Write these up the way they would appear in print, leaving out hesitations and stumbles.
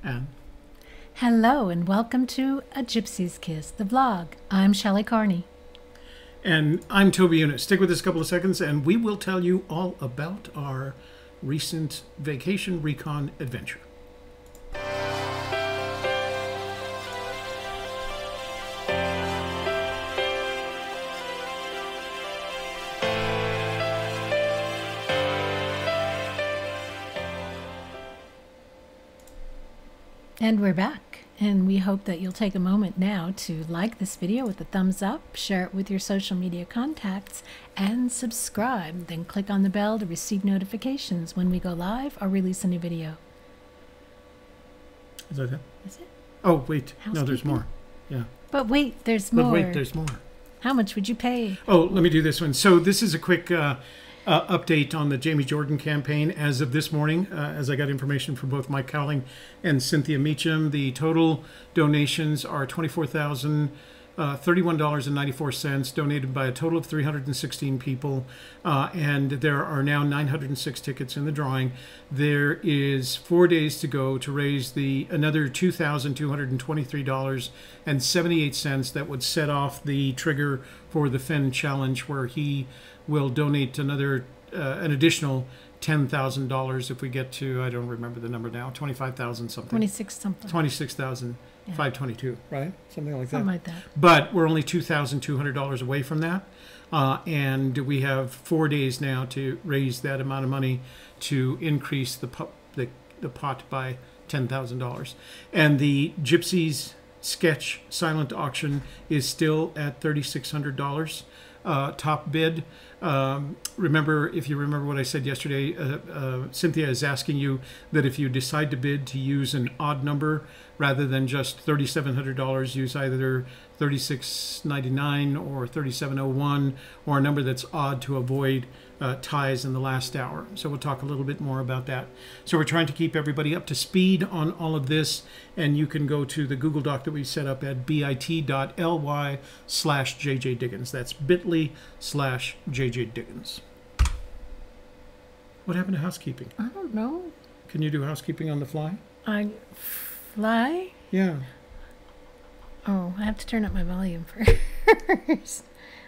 And Hello and welcome to A Gypsy's Kiss, the vlog. I'm Shelley Carney. And I'm Toby Unit. Stick with us a couple of seconds and we will tell you all about our recent vacation recon adventure. And we're back, and we hope that you'll take a moment now to like this video with a thumbs up, share it with your social media contacts, and subscribe. Then click on the bell to receive notifications when we go live or release a new video. Is that it? Is it? Oh, wait. No, there's more. Yeah. But wait, there's more. But wait, there's more. How much would you pay? Oh, let me do this one. So this is a quick update on the Jamie Jorgen campaign as of this morning, as I got information from both Mike Cowling and Cynthia Meacham. The total donations are $24,031.94, donated by a total of 316 people, and there are now 906 tickets in the drawing. There is 4 days to go to raise another $2,223.78 that would set off the trigger for the Fenn challenge, where he will donate an additional $10,000 if we get to, I don't remember the number now, 25,000 something. 26 something. 26,522, right? Something like that. Something like that. But we're only $2,200 away from that. And we have 4 days now to raise that amount of money to increase the pot by $10,000. And the Gypsy's sketch silent auction is still at $3,600. Top bid. Remember, if you remember what I said yesterday, Cynthia is asking you that if you decide to bid, to use an odd number rather than just $3,700, use either $3,699 or $3,701, or a number that's odd to avoid ties in the last hour. So we'll talk a little bit more about that. So we're trying to keep everybody up to speed on all of this, and you can go to the Google Doc that we set up at bit.ly/JJ Diggins. That's bit.ly/JJ Diggins. What happened to housekeeping? I don't know. Can you do housekeeping on the fly? Fly? Yeah. Oh, I have to turn up my volume first.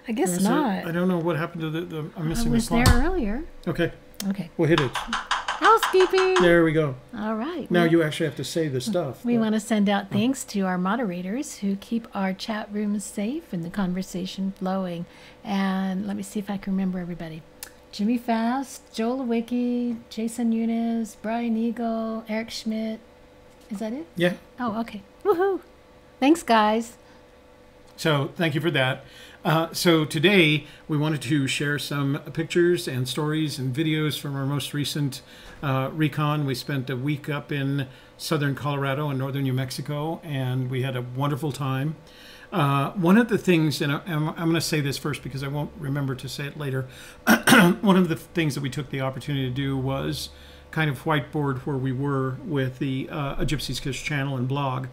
I guess not. I don't know what happened to the I'm missing the I was there earlier. Okay. Okay. We'll hit it. Housekeeping. There we go. All right. Now you actually have to say the stuff. We want to send out thanks to our moderators who keep our chat rooms safe and the conversation flowing. And let me see if I can remember everybody. Jimmy Fast, Joel Lewicki, Jason Eunice, Brian Eagle, Eric Schmidt. Is that it? Yeah. Oh, okay. Woohoo. Thanks, guys. So thank you for that. So today we wanted to share some pictures and stories and videos from our most recent recon. We spent a week up in southern Colorado and northern New Mexico, and we had a wonderful time. One of the things, and I'm going to say this first because I won't remember to say it later, one of the things that we took the opportunity to do was kind of whiteboard where we were with the A Gypsy's Kiss channel and blog.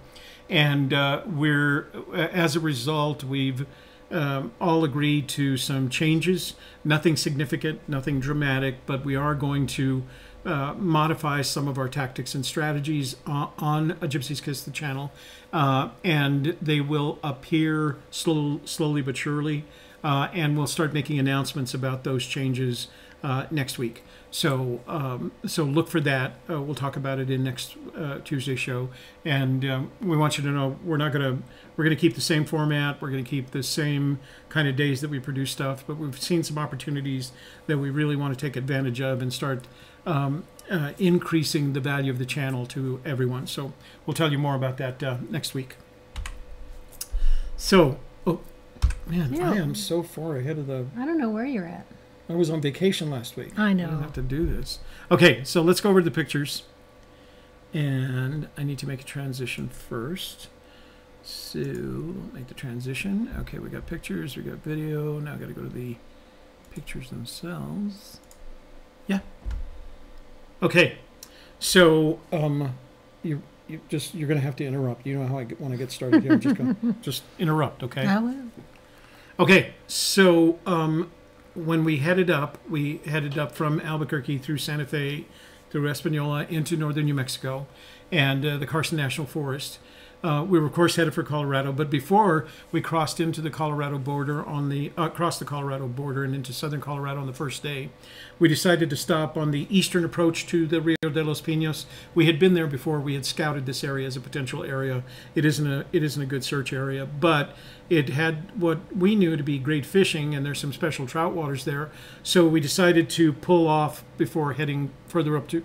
And as a result, we've all agreed to some changes. Nothing significant, nothing dramatic, but we are going to modify some of our tactics and strategies on A Gypsy's Kiss, the channel. And they will appear slowly but surely. And we'll start making announcements about those changes next week. So look for that. We'll talk about it in next Tuesday's show. And we want you to know we're going to keep the same format. We're going to keep the same kind of days that we produce stuff. But we've seen some opportunities that we really want to take advantage of and start increasing the value of the channel to everyone. So we'll tell you more about that next week. So, oh man, yeah. I am so far ahead of the... I don't know where you're at. I was on vacation last week. I know. I don't have to do this. Okay, so let's go over the pictures. And I need to make a transition first. So, make the transition. Okay, we got pictures, we got video. Now I got to go to the pictures themselves. Yeah. Okay. So, you're going to have to interrupt. You know how when I get started here, I'm just going to just interrupt, okay? I will. Okay, so when we headed up from Albuquerque through Santa Fe, through Espanola into northern New Mexico. and the Carson National Forest. We were, of course, headed for Colorado, but before we crossed into the Colorado border across the Colorado border and into southern Colorado on the first day, we decided to stop on the eastern approach to the Rio de Los Pinos. We had been there before. We had scouted this area as a potential area. It isn't a good search area, but it had what we knew to be great fishing, and there's some special trout waters there. So we decided to pull off before heading further up to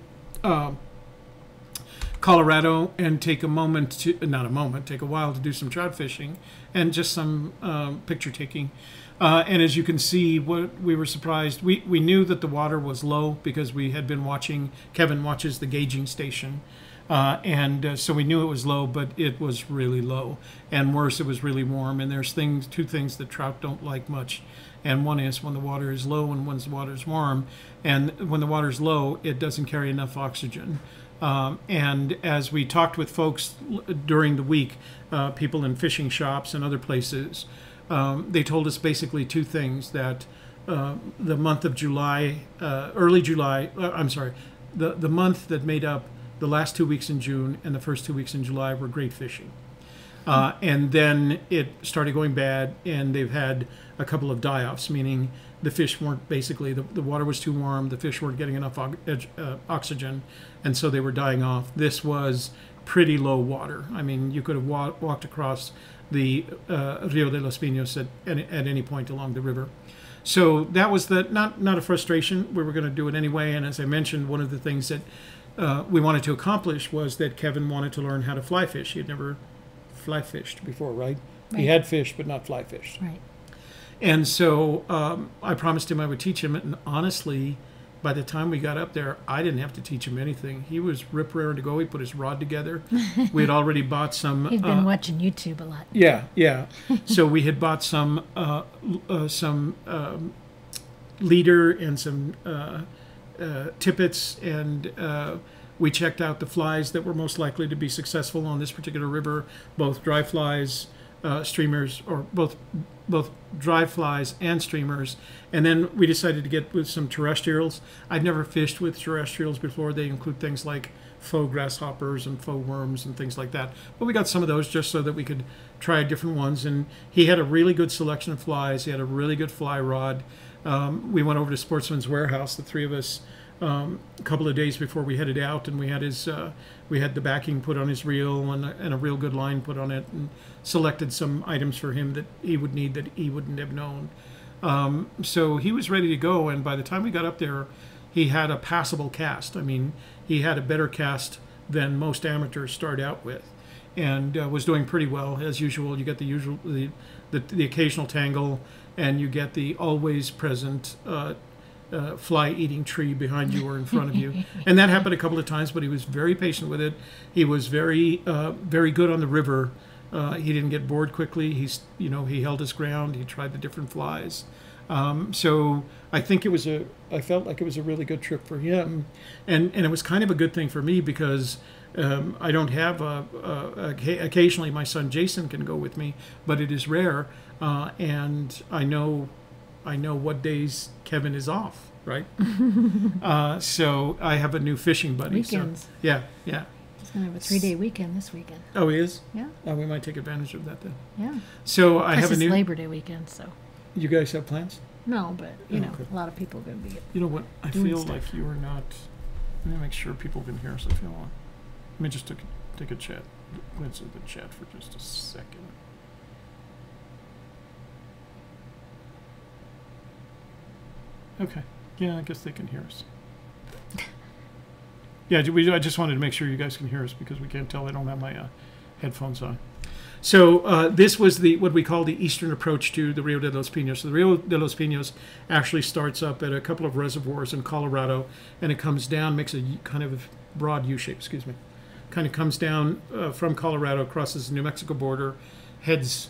Colorado and take a while to do some trout fishing and just some picture taking. And as you can see, we were surprised. We knew that the water was low because we had been watching. Kevin watches the gauging station. So we knew it was low, but it was really low. And worse, it was really warm. And there's two things that trout don't like much. And one is when the water is low and when the water is warm. And when the water is low, it doesn't carry enough oxygen. And as we talked with folks during the week, people in fishing shops and other places, they told us basically two things, that the month of July, the month that made up the last 2 weeks in June and the first 2 weeks in July were great fishing. And then it started going bad, and they've had a couple of die-offs, meaning the fish weren't basically, the water was too warm, the fish weren't getting enough oxygen, and so they were dying off. This was pretty low water. I mean, you could have walked across the Rio de Las Pias at any point along the river. So that was not a frustration. We were going to do it anyway, and as I mentioned, one of the things that we wanted to accomplish was that Kevin wanted to learn how to fly fish. He had never fly fished before, right? He had fished, but not fly fished. Right. And so I promised him I would teach him it, and honestly, by the time we got up there, I didn't have to teach him anything. He was rip-raring to go. He put his rod together. We had already bought some... He'd been watching YouTube a lot. Yeah. So we had bought some leader and some tippets, and we checked out the flies that were most likely to be successful on this particular river, both dry flies, streamers, or both dry flies and streamers. And then we decided to get with some terrestrials. I've never fished with terrestrials before. They include things like faux grasshoppers and faux worms and things like that. But we got some of those just so that we could try different ones. And he had a really good selection of flies. He had a really good fly rod. We went over to Sportsman's Warehouse, the three of us, a couple of days before we headed out, and we had the backing put on his reel and a real good line put on it, and selected some items for him that he would need that he wouldn't have known. So he was ready to go, and by the time we got up there, he had a passable cast. I mean, he had a better cast than most amateurs start out with, and was doing pretty well as usual. You get the occasional tangle, and you get the always present fly-eating tree behind you or in front of you. And that happened a couple of times, but he was very patient with it. He was very good on the river. He didn't get bored quickly. He held his ground. He tried the different flies. So I think I felt like it was a really good trip for him. And it was kind of a good thing for me because I don't have occasionally my son Jason can go with me, but it is rare. And I know what days Kevin is off, right? So I have a new fishing buddy. Weekends. So, yeah. He's going to have a 3-day weekend this weekend. Oh, he is? Yeah. Oh, we might take advantage of that then. Yeah. So I have a new... Labor Day weekend, so... You guys have plans? No, but, Okay. a lot of people are going to be... You know what? I doing feel stuff. like you are not... Let me make sure people can hear us. Let me just take a chat. Let's do the chat for just a second. Okay. Yeah, I guess they can hear us. Yeah, I just wanted to make sure you guys can hear us because we can't tell. I don't have my headphones on. So this was what we call the eastern approach to the Rio de los Pinos. So the Rio de los Pinos actually starts up at a couple of reservoirs in Colorado, and it comes down, makes a kind of broad U shape, kind of comes down from Colorado, crosses the New Mexico border, heads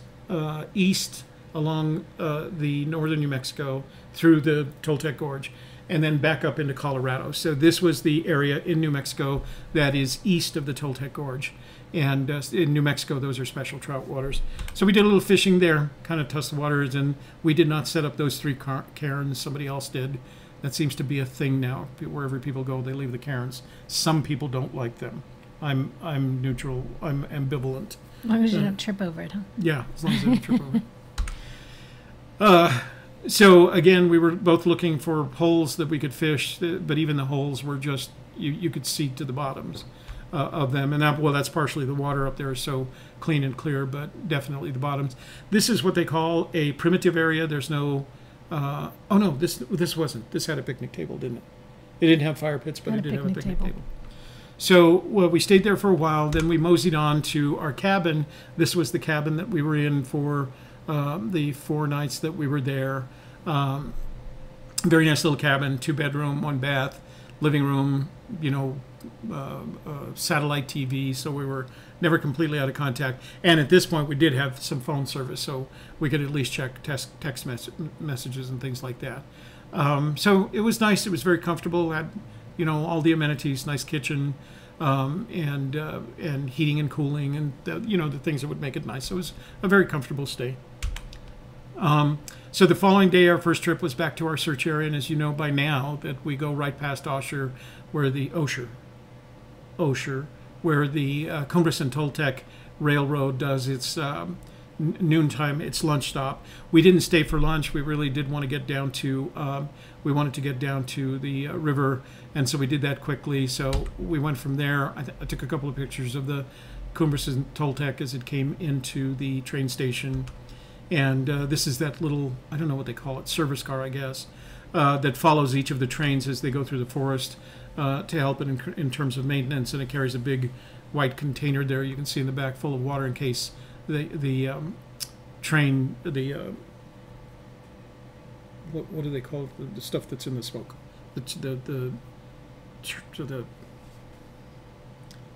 east along the northern New Mexico through the Toltec Gorge, and then back up into Colorado. So this was the area in New Mexico that is east of the Toltec Gorge. And in New Mexico, those are special trout waters. So we did a little fishing there, kind of test the waters, and we did not set up those 3 cairns. Somebody else did. That seems to be a thing now. Wherever people go, they leave the cairns. Some people don't like them. I'm neutral. I'm ambivalent. As long as you don't trip over it, huh? Yeah, as long as I don't trip over. So again, we were both looking for holes that we could fish, but even the holes were just you could see to the bottoms of them, and that's partially the water up there is so clean and clear, but definitely the bottoms. This is what they call a primitive area. There's no. Oh no, this wasn't. This had a picnic table, didn't it? It didn't have fire pits, but it did have a picnic table. So we stayed there for a while. Then we moseyed on to our cabin. This was the cabin that we were in for the 4 nights that we were there. Very nice little cabin, 2-bedroom, 1 bath, living room, satellite TV. So we were never completely out of contact. And at this point, we did have some phone service, so we could at least check text messages and things like that. So it was nice. It was very comfortable. Had all the amenities, nice kitchen, and heating and cooling, and the things that would make it nice. So it was a very comfortable stay. So the following day, our first trip was back to our search area, and as you know by now, that we go right past Osher, where the Cumbres and Toltec Railroad does its noontime, its lunch stop. We didn't stay for lunch. We really did want to get down to, we wanted to get down to the river, and so we did that quickly. So we went from there. I took a couple of pictures of the Cumbres and Toltec as it came into the train station. And this is that little, I don't know what they call it, service car, I guess, that follows each of the trains as they go through the forest to help it in terms of maintenance. And it carries a big white container there you can see in the back full of water in case the train, what do they call it? The stuff that's in the smoke, the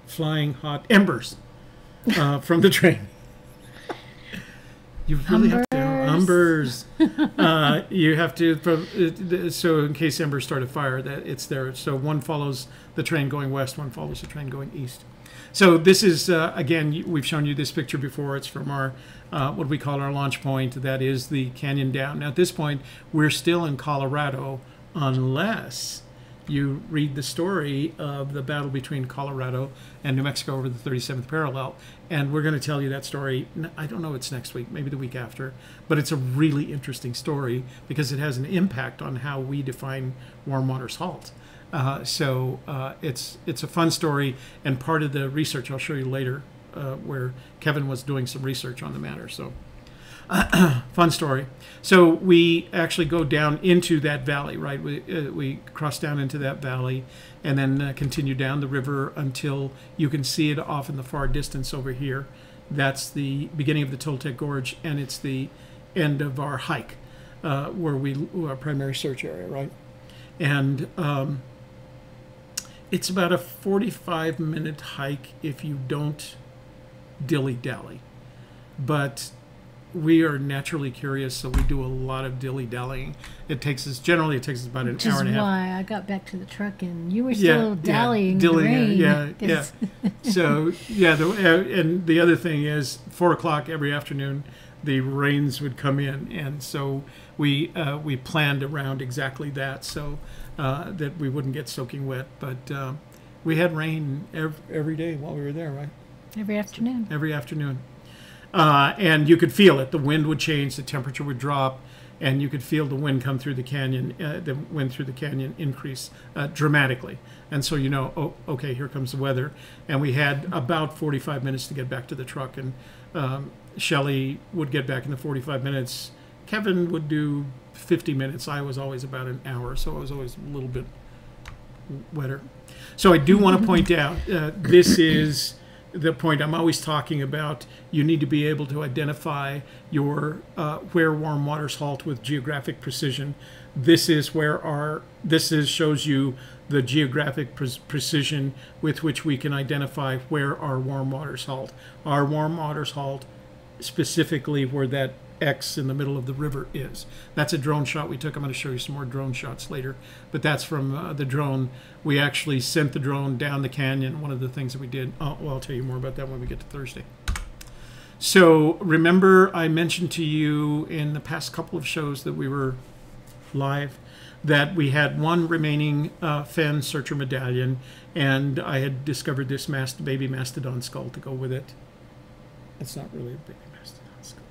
flying hot embers from the train. You really have to embers. You have to so in case embers start a fire, that it's there. So one follows the train going west, one follows the train going east. So this is again, we've shown you this picture before. It's from our what we call our launch point. That is the canyon down. Now at this point, we're still in Colorado, unless you read the story of the battle between Colorado and New Mexico over the 37th parallel. And we're going to tell you that story. I don't know, it's next week, maybe the week after. But it's a really interesting story because it has an impact on how we define warm water salt. So it's a fun story, and part of the research I'll show you later where Kevin was doing some research on the matter. So fun story. So we actually go down into that valley, right? We cross down into that valley and then continue down the river until you can see it off in the far distance over here. That's the beginning of the Toltec Gorge, and it's the end of our hike, where our primary search area, right? And it's about a 45-minute hike if you don't dilly-dally. But we are naturally curious, so we do a lot of dilly-dallying. Generally it takes us about an hour and a half. Which is why I got back to the truck and you were still dallying. Yeah. So, and the other thing is 4 o'clock every afternoon, the rains would come in. And so we planned around exactly that, so that we wouldn't get soaking wet. But we had rain every day while we were there, right? Every afternoon. Every afternoon. And you could feel it. The wind would change, the temperature would drop, and you could feel the wind come through the canyon, the wind through the canyon increase dramatically. And so oh, okay, here comes the weather. And we had about 45 minutes to get back to the truck, and Shelley would get back in the 45 minutes. Kevin would do 50 minutes. I was always about an hour, so I was always a little bit wetter. So I do want to point out, this is the point I'm always talking about. You need to be able to identify your where warm waters halt with geographic precision. This is where shows you the geographic precision with which we can identify where our warm waters halt. Our warm waters halt specifically where that X in the middle of the river is. That's a drone shot we took. I'm going to show you some more drone shots later, but that's from the drone. We actually sent the drone down the canyon. One of the things that we did, I'll tell you more about that when we get to Thursday. So remember, I mentioned to you in the past couple of shows that we were live, that we had one remaining Fenn Searcher medallion, and I had discovered this baby mastodon skull to go with it. It's not really a baby mastodon skull.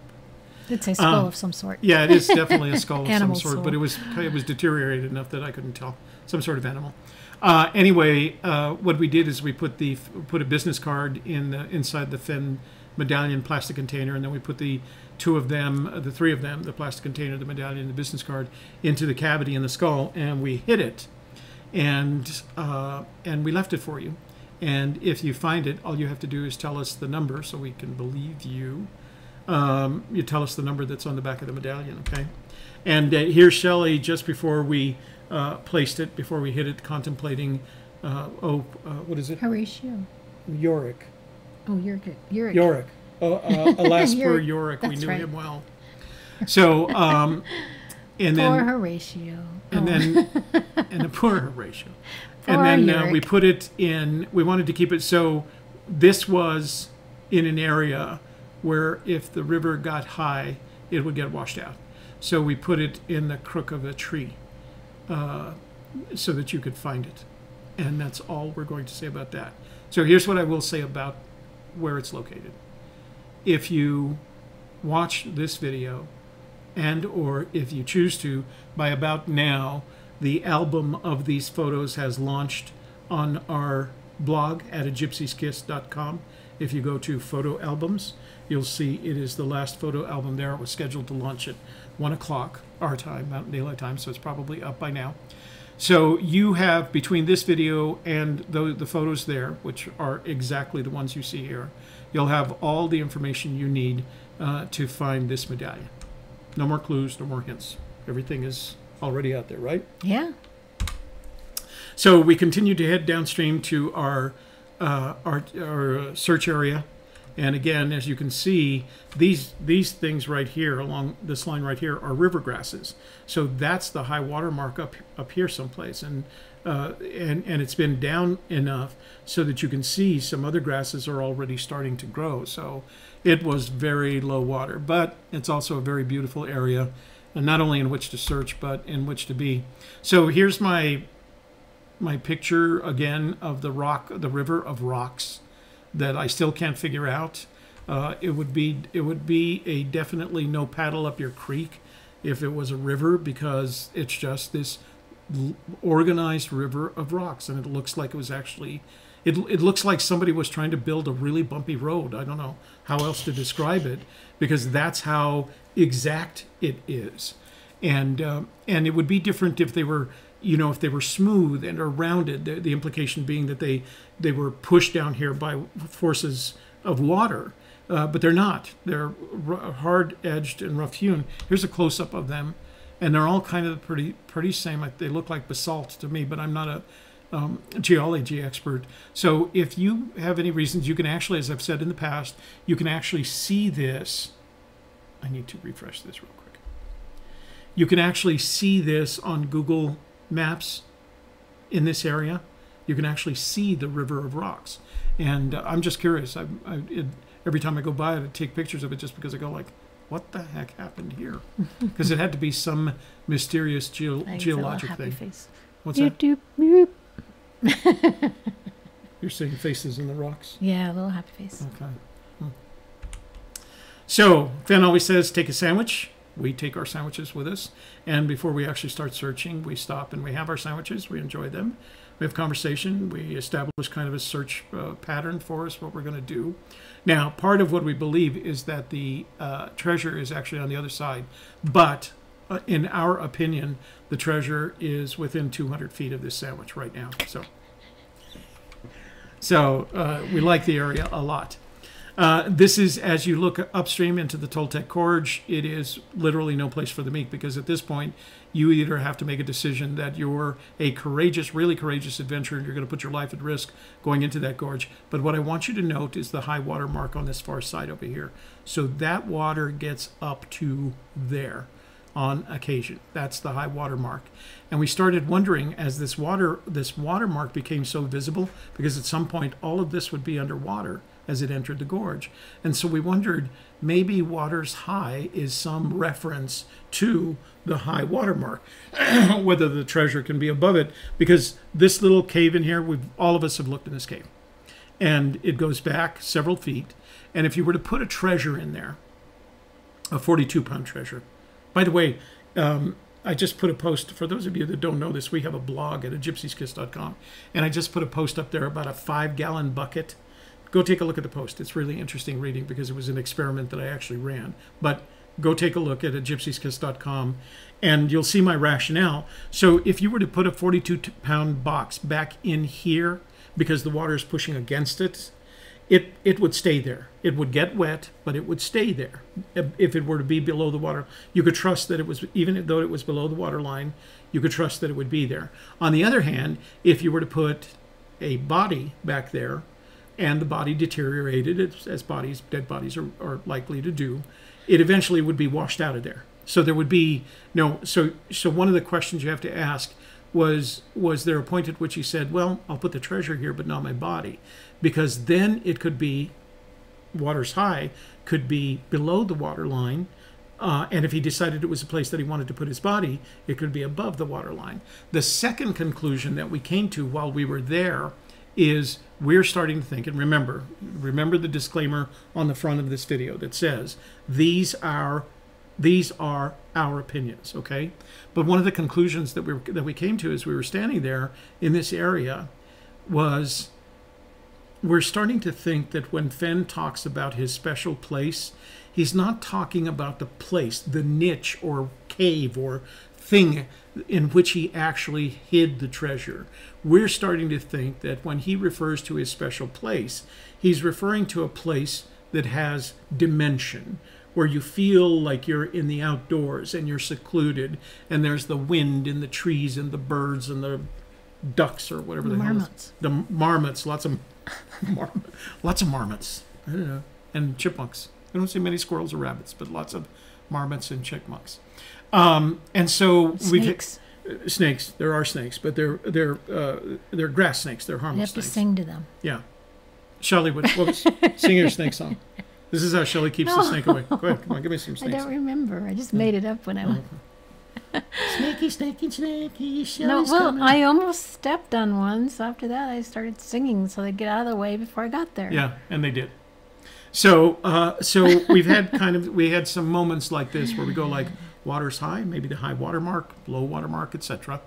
It's a skull of some sort. Yeah, it is definitely a skull of some Animal sort, skull. but it was deteriorated enough that I couldn't tell. Some sort of animal. Anyway, what we did is we put a business card inside the Fenn medallion plastic container, and then we put the three of them, the plastic container, the medallion, the business card, into the cavity in the skull, and we hid it, and we left it for you. And if you find it, all you have to do is tell us the number so we can believe you. You tell us the number that's on the back of the medallion, okay? And here's Shelley just before we placed it, before we hit it, contemplating, what is it? Horatio. Yorick. Oh, Yorick. Yorick. Alas, poor Yorick. Yorick. We That's knew right. him well. So, and Poor then, Horatio. and Oh. then, and the poor Horatio. Poor And then Yorick. we put it in, we wanted to keep it, so this was in an area where if the river got high, it would get washed out. So we put it in the crook of a tree so that you could find it. And that's all we're going to say about that. So here's what I will say about where it's located. If you watch this video, and or if you choose to, by about now, the album of these photos has launched on our blog at gypsykiss.com. If you go to photo albums, you'll see it is the last photo album there. It was scheduled to launch at 1 o'clock our time, Mountain Daylight Time, so it's probably up by now. So you have, between this video and the photos there, which are exactly the ones you see here, you'll have all the information you need to find this medallion. No more clues, no more hints. Everything is already out there, right? Yeah. So we continue to head downstream to our search area. And again, as you can see, these things right here, along this line right here, are river grasses. So that's the high water mark up here someplace. And it's been down enough so that you can see some other grasses are already starting to grow. So it was very low water, but it's also a very beautiful area, and not only in which to search, but in which to be. So here's my picture again of the river of rocks that I still can't figure out. It would be a definitely no paddle up your creek if it was a river, because it's just this organized river of rocks, and it looks like it was actually, it looks like somebody was trying to build a really bumpy road. I don't know how else to describe it, because that's how exact it is. And it would be different if they were, if they were smooth and or rounded, the implication being that they were pushed down here by forces of water, but they're not. They're hard-edged and rough-hewn. Here's a close-up of them, and they're all kind of pretty same. They look like basalt to me, but I'm not a geology expert. So if you have any reasons, you can actually, as I've said in the past, you can actually see this. I need to refresh this real quick. You can actually see this on Google Maps in this area. You can actually see the river of rocks. And I'm just curious. Every time I go by it, I take pictures of it just because I go like, what the heck happened here? Because it had to be some mysterious geologic thing. Face. What's that? Doop, doop. You're seeing faces in the rocks? Yeah, a little happy face. Okay. So, Fenn always says, take a sandwich. We take our sandwiches with us. And before we actually start searching, we stop and we have our sandwiches. We enjoy them. We have conversation. We establish kind of a search pattern for us, what we're going to do. Now, part of what we believe is that the treasure is actually on the other side. But in our opinion, the treasure is within 200 feet of this sandwich right now. So we like the area a lot. This is, as you look upstream into the Toltec Gorge, it is literally no place for the meek, because at this point, you either have to make a decision that you're a courageous, really courageous adventurer, and you're going to put your life at risk going into that gorge. But what I want you to note is the high water mark on this far side over here. So that water gets up to there on occasion. That's the high water mark. And we started wondering, as this water mark became so visible, because at some point all of this would be underwater as it entered the gorge. And so we wondered, maybe water's high is some reference to the high water mark, whether the treasure can be above it, because this little cave in here, all of us have looked in this cave, and it goes back several feet. And if you were to put a treasure in there, a 42-pound treasure, by the way, I just put a post, for those of you that don't know this, we have a blog at gypsykiss.com, and I just put a post up there about a 5-gallon bucket. Go take a look at the post. It's really interesting reading because it was an experiment that I actually ran. But go take a look at gypsykiss.com, and you'll see my rationale. So if you were to put a 42-pound box back in here, because the water is pushing against it, it would stay there. It would get wet, but it would stay there. If it were to be below the water, you could trust that it was, even though it was below the water line, you could trust that it would be there. On the other hand, if you were to put a body back there, and the body deteriorated, as dead bodies are likely to do, it eventually would be washed out of there. So there would be no, so one of the questions you have to ask was there a point at which he said, well, I'll put the treasure here, but not my body? Because then it could be, water's high, could be below the water line, and if he decided it was a place that he wanted to put his body, it could be above the water line. The second conclusion that we came to while we were there is we're starting to think, and remember the disclaimer on the front of this video that says, these are our opinions, okay? But one of the conclusions that we came to as we were standing there in this area was, we're starting to think that when Fenn talks about his special place, he's not talking about the place, the niche or cave or thing in which he actually hid the treasure. We're starting to think that when he refers to his special place, he's referring to a place that has dimension, where you feel like you're in the outdoors and you're secluded, and there's the wind and the trees and the birds and the ducks or whatever the marmots. Hell is. The marmots, lots of marmots. I don't know. And chipmunks. I don't see many squirrels or rabbits, but lots of marmots and chipmunks. And so snakes. Snakes. There are snakes, but they're grass snakes. They're harmless. You have to snakes. sing to them. Yeah. Shelley, sing your snake song. This is how Shelley keeps the snake away. Go ahead, come on, give me some snakes. I don't remember. I just made it up when I went. Snaky, snaky, snaky, Shelley's No, well, coming. I almost stepped on one, so after that I started singing so they'd get out of the way before I got there. Yeah, and they did. So we've had we had some moments like this where we go like, water's high, maybe the high water mark, low water mark, etc.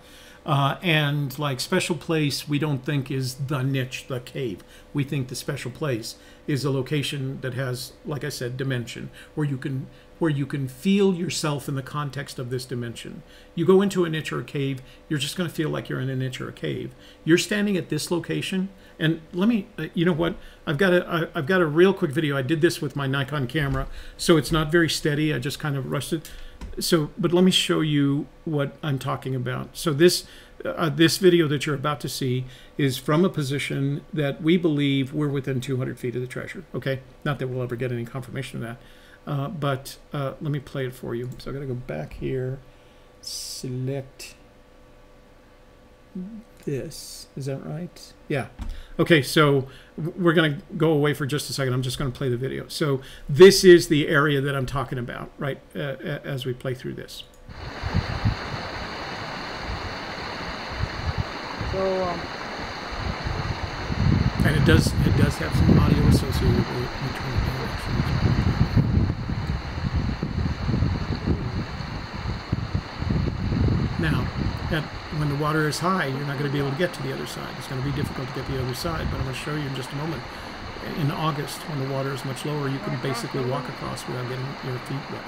And like special place, we don't think is the niche, the cave. We think the special place is a location that has, like I said, dimension, where you can feel yourself in the context of this dimension. You go into a niche or a cave, you're just going to feel like you're in a niche or a cave. You're standing at this location, and let me, you know what? I've got a real quick video. I did this with my Nikon camera, so it's not very steady. I just kind of rushed it. So, but let me show you what I'm talking about. So this video that you're about to see is from a position that we believe we're within 200 feet of the treasure. Okay, not that we'll ever get any confirmation of that, but let me play it for you. So I'm gonna go back here, select this. Is that right? Yeah. Okay, so we're going to go away for just a second. I'm just going to play the video. So this is the area that I'm talking about, right, as we play through this. So, and it does have some audio associated with it. Let me turn it down, actually. Now, when the water is high, you're not going to be able to get to the other side. It's going to be difficult to get to the other side, but I'm going to show you in just a moment. In August, when the water is much lower, you can basically walk across without getting your feet wet.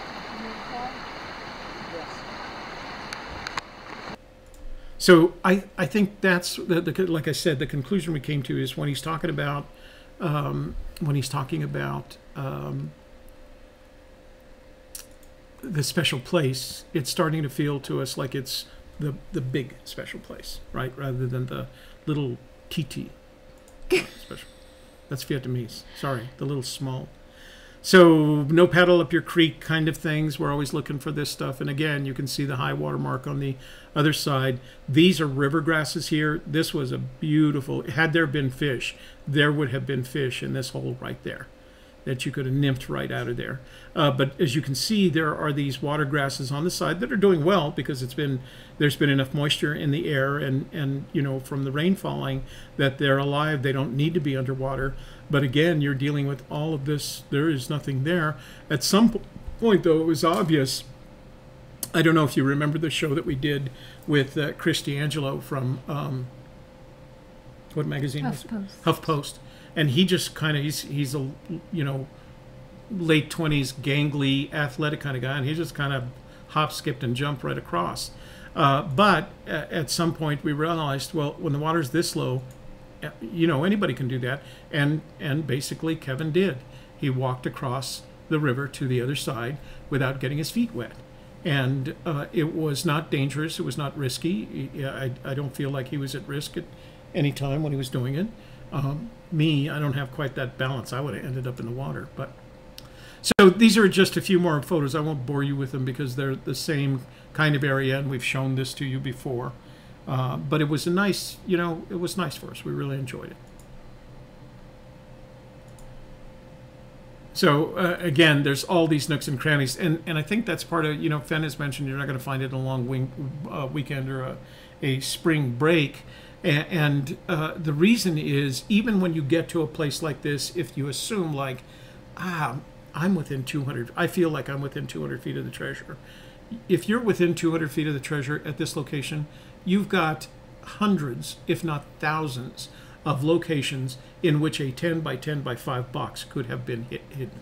So I think that's, like I said, the conclusion we came to is when he's talking about, the special place, it's starting to feel to us like it's the big special place, right? Rather than the little TT special. That's Vietnamese. Sorry, the little small. So no paddle up your creek kind of things. We're always looking for this stuff. And again, you can see the high water mark on the other side. These are river grasses here. This was a beautiful, had there been fish, there would have been fish in this hole right there that you could have nymphed right out of there. But as you can see, there are these water grasses on the side that are doing well because there's been enough moisture in the air and you know, from the rain falling, that they're alive. They don't need to be underwater. But again, you're dealing with all of this. There is nothing there. At some point, though, it was obvious. I don't know if you remember the show that we did with Chris D'Angelo from what magazine was it? HuffPost. And he just kind of, he's a, you know, late 20s, gangly, athletic kind of guy, and he just kind of hop, skipped, and jumped right across. But at some point we realized, well, when the water's this low, you know, anybody can do that. And basically Kevin did. He walked across the river to the other side without getting his feet wet. And it was not dangerous. It was not risky. I don't feel like he was at risk at any time when he was doing it. Me, I don't have quite that balance. I would have ended up in the water. But so these are just a few more photos. I won't bore you with them because they're the same kind of area, and we've shown this to you before. But it was a nice, you know, it was nice for us. We really enjoyed it. So again, there's all these nooks and crannies, and I think that's part of, you know, Fenn has mentioned you're not going to find it in a long weekend or a spring break. And the reason is, even when you get to a place like this, if you assume like, I'm within 200, I feel like I'm within 200 feet of the treasure. If you're within 200 feet of the treasure at this location, you've got hundreds, if not thousands, of locations in which a 10 by 10 by 5 box could have been hidden.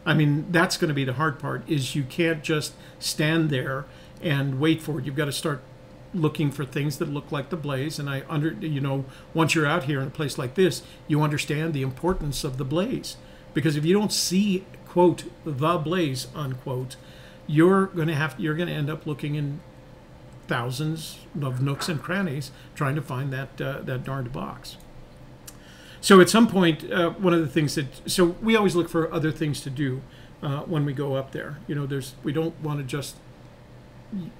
I mean, that's going to be the hard part, is you can't just stand there and wait for it. You've got to start looking for things that look like the blaze. And you know, once you're out here in a place like this, you understand the importance of the blaze, because if you don't see, quote, the blaze, unquote, you're going to end up looking in thousands of nooks and crannies trying to find that darned box. So at some point, one of the things so we always look for other things to do when we go up there. You know, we don't want to just,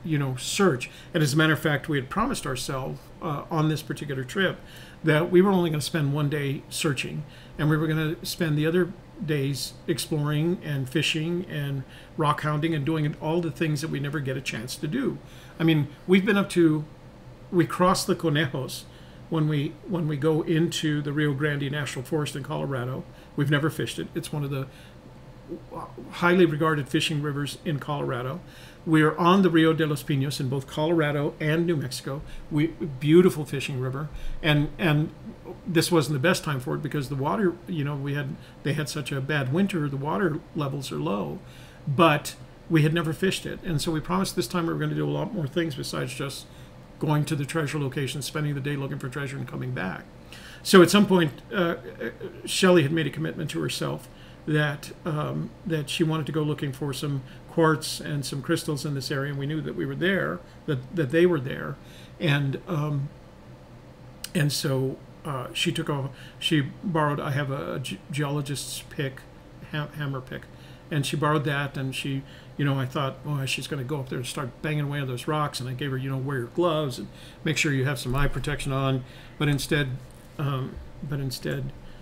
you know, search. And as a matter of fact, we had promised ourselves on this particular trip that we were only going to spend one day searching, and we were going to spend the other days exploring and fishing and rock hounding and doing all the things that we never get a chance to do. I mean, we cross the Conejos when we go into the Rio Grande National Forest in Colorado. We've never fished it. It's one of the highly regarded fishing rivers in Colorado. We're on the Rio De Las Pias in both Colorado and New Mexico. Beautiful fishing river, and this wasn't the best time for it because the water, you know, they had such a bad winter. The water levels are low, but we had never fished it, and so we promised this time we were going to do a lot more things besides just going to the treasure location, spending the day looking for treasure, and coming back. So at some point, Shelley had made a commitment to herself that she wanted to go looking for some quartz and some crystals in this area, and we knew that we were there, that they were there, and so she took off. She borrowed. I have a geologist's pick, hammer pick, and she borrowed that, and she, you know, I thought, oh, she's going to go up there and start banging away on those rocks, and I gave her, you know, wear your gloves and make sure you have some eye protection on, but instead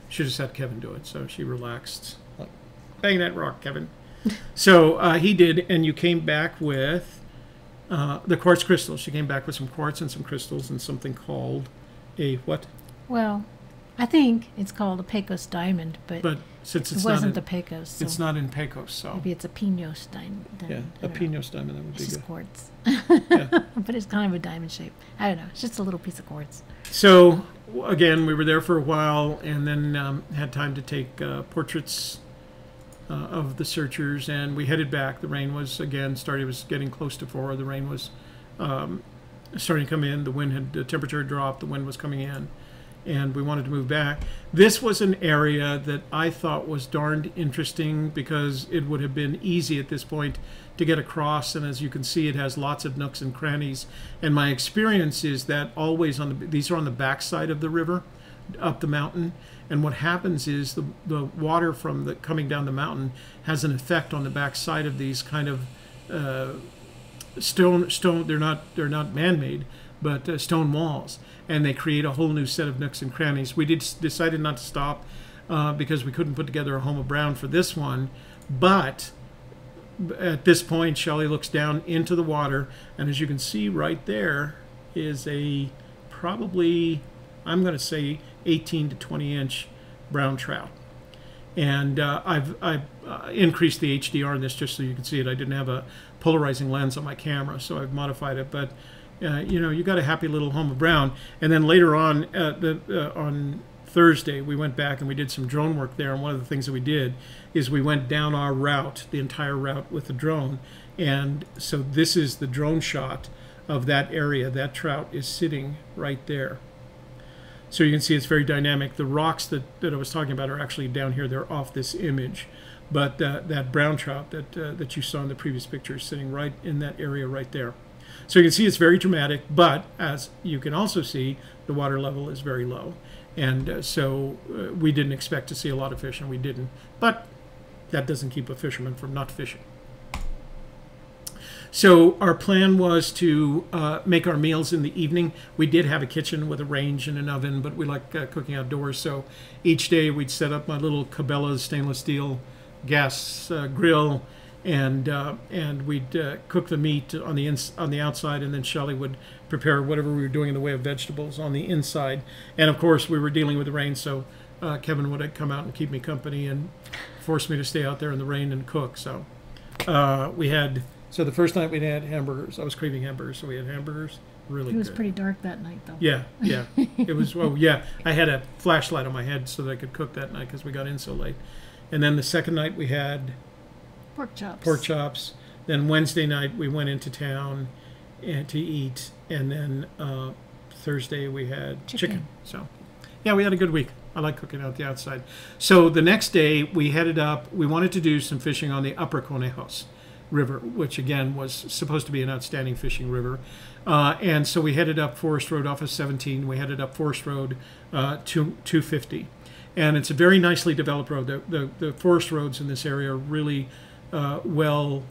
she just had Kevin do it, so she relaxed. Like, bang that rock, Kevin. So he did, and you came back with the quartz crystals. She came back with some quartz and some crystals and something called a what? Well, I think it's called a Pecos diamond, but since it wasn't the Pecos, so it's not in Pecos, so maybe it's a Piños diamond. Yeah, a Piños diamond, that would be it's good. Just quartz, Yeah. but it's kind of a diamond shape. I don't know. It's just a little piece of quartz. So again, we were there for a while, and then had time to take portraits of the searchers, and we headed back. The rain was again started. It was getting close to 4. The rain was starting to come in. The temperature had dropped. The wind was coming in, and we wanted to move back. This was an area that I thought was darned interesting because it would have been easy at this point to get across, and as you can see, it has lots of nooks and crannies. And my experience is that always these are on the back side of the river. up the mountain. And what happens is the water from the coming down the mountain has an effect on the back side of these kind of stone. They're not man-made, but stone walls, and they create a whole new set of nooks and crannies. We decided not to stop because we couldn't put together a home of brown for this one, but at this point, Shelley looks down into the water, and as you can see right there is a probably, I'm going to say, 18 to 20 inch brown trout. And I've increased the HDR in this just so you can see it. I didn't have a polarizing lens on my camera, so I've modified it. But you know, you got a happy little home of brown. And then later on, on Thursday, we went back and we did some drone work there. And one of the things that we did is we went down our route, the entire route, with the drone. And so this is the drone shot of that area. That trout is sitting right there. So you can see it's very dynamic. The rocks that I was talking about are actually down here. They're off this image. But that brown trout that you saw in the previous picture is sitting right in that area right there. So you can see it's very dramatic, but as you can also see, the water level is very low. And so we didn't expect to see a lot of fish, and we didn't. But that doesn't keep a fisherman from not fishing. So our plan was to make our meals in the evening. We did have a kitchen with a range and an oven, but we like cooking outdoors. So each day we'd set up my little Cabela's stainless steel gas grill, and we'd cook the meat on the outside, and then Shelley would prepare whatever we were doing in the way of vegetables on the inside. And of course, we were dealing with the rain, so Kevin would come out and keep me company and force me to stay out there in the rain and cook. So so the first night we had hamburgers. I was craving hamburgers, so we had hamburgers. Really good. It was pretty dark that night, though. Yeah. It was, well, yeah. I had a flashlight on my head so that I could cook that night because we got in so late. And then the second night we had pork chops. Then Wednesday night we went into town to eat. And then Thursday we had chicken. So, yeah, we had a good week. I like cooking out the outside. So the next day we headed up. We wanted to do some fishing on the upper Conejos River, which again was supposed to be an outstanding fishing river. And so we headed up Forest Road off of 17. We headed up Forest Road 250. And it's a very nicely developed road. The forest roads in this area are really well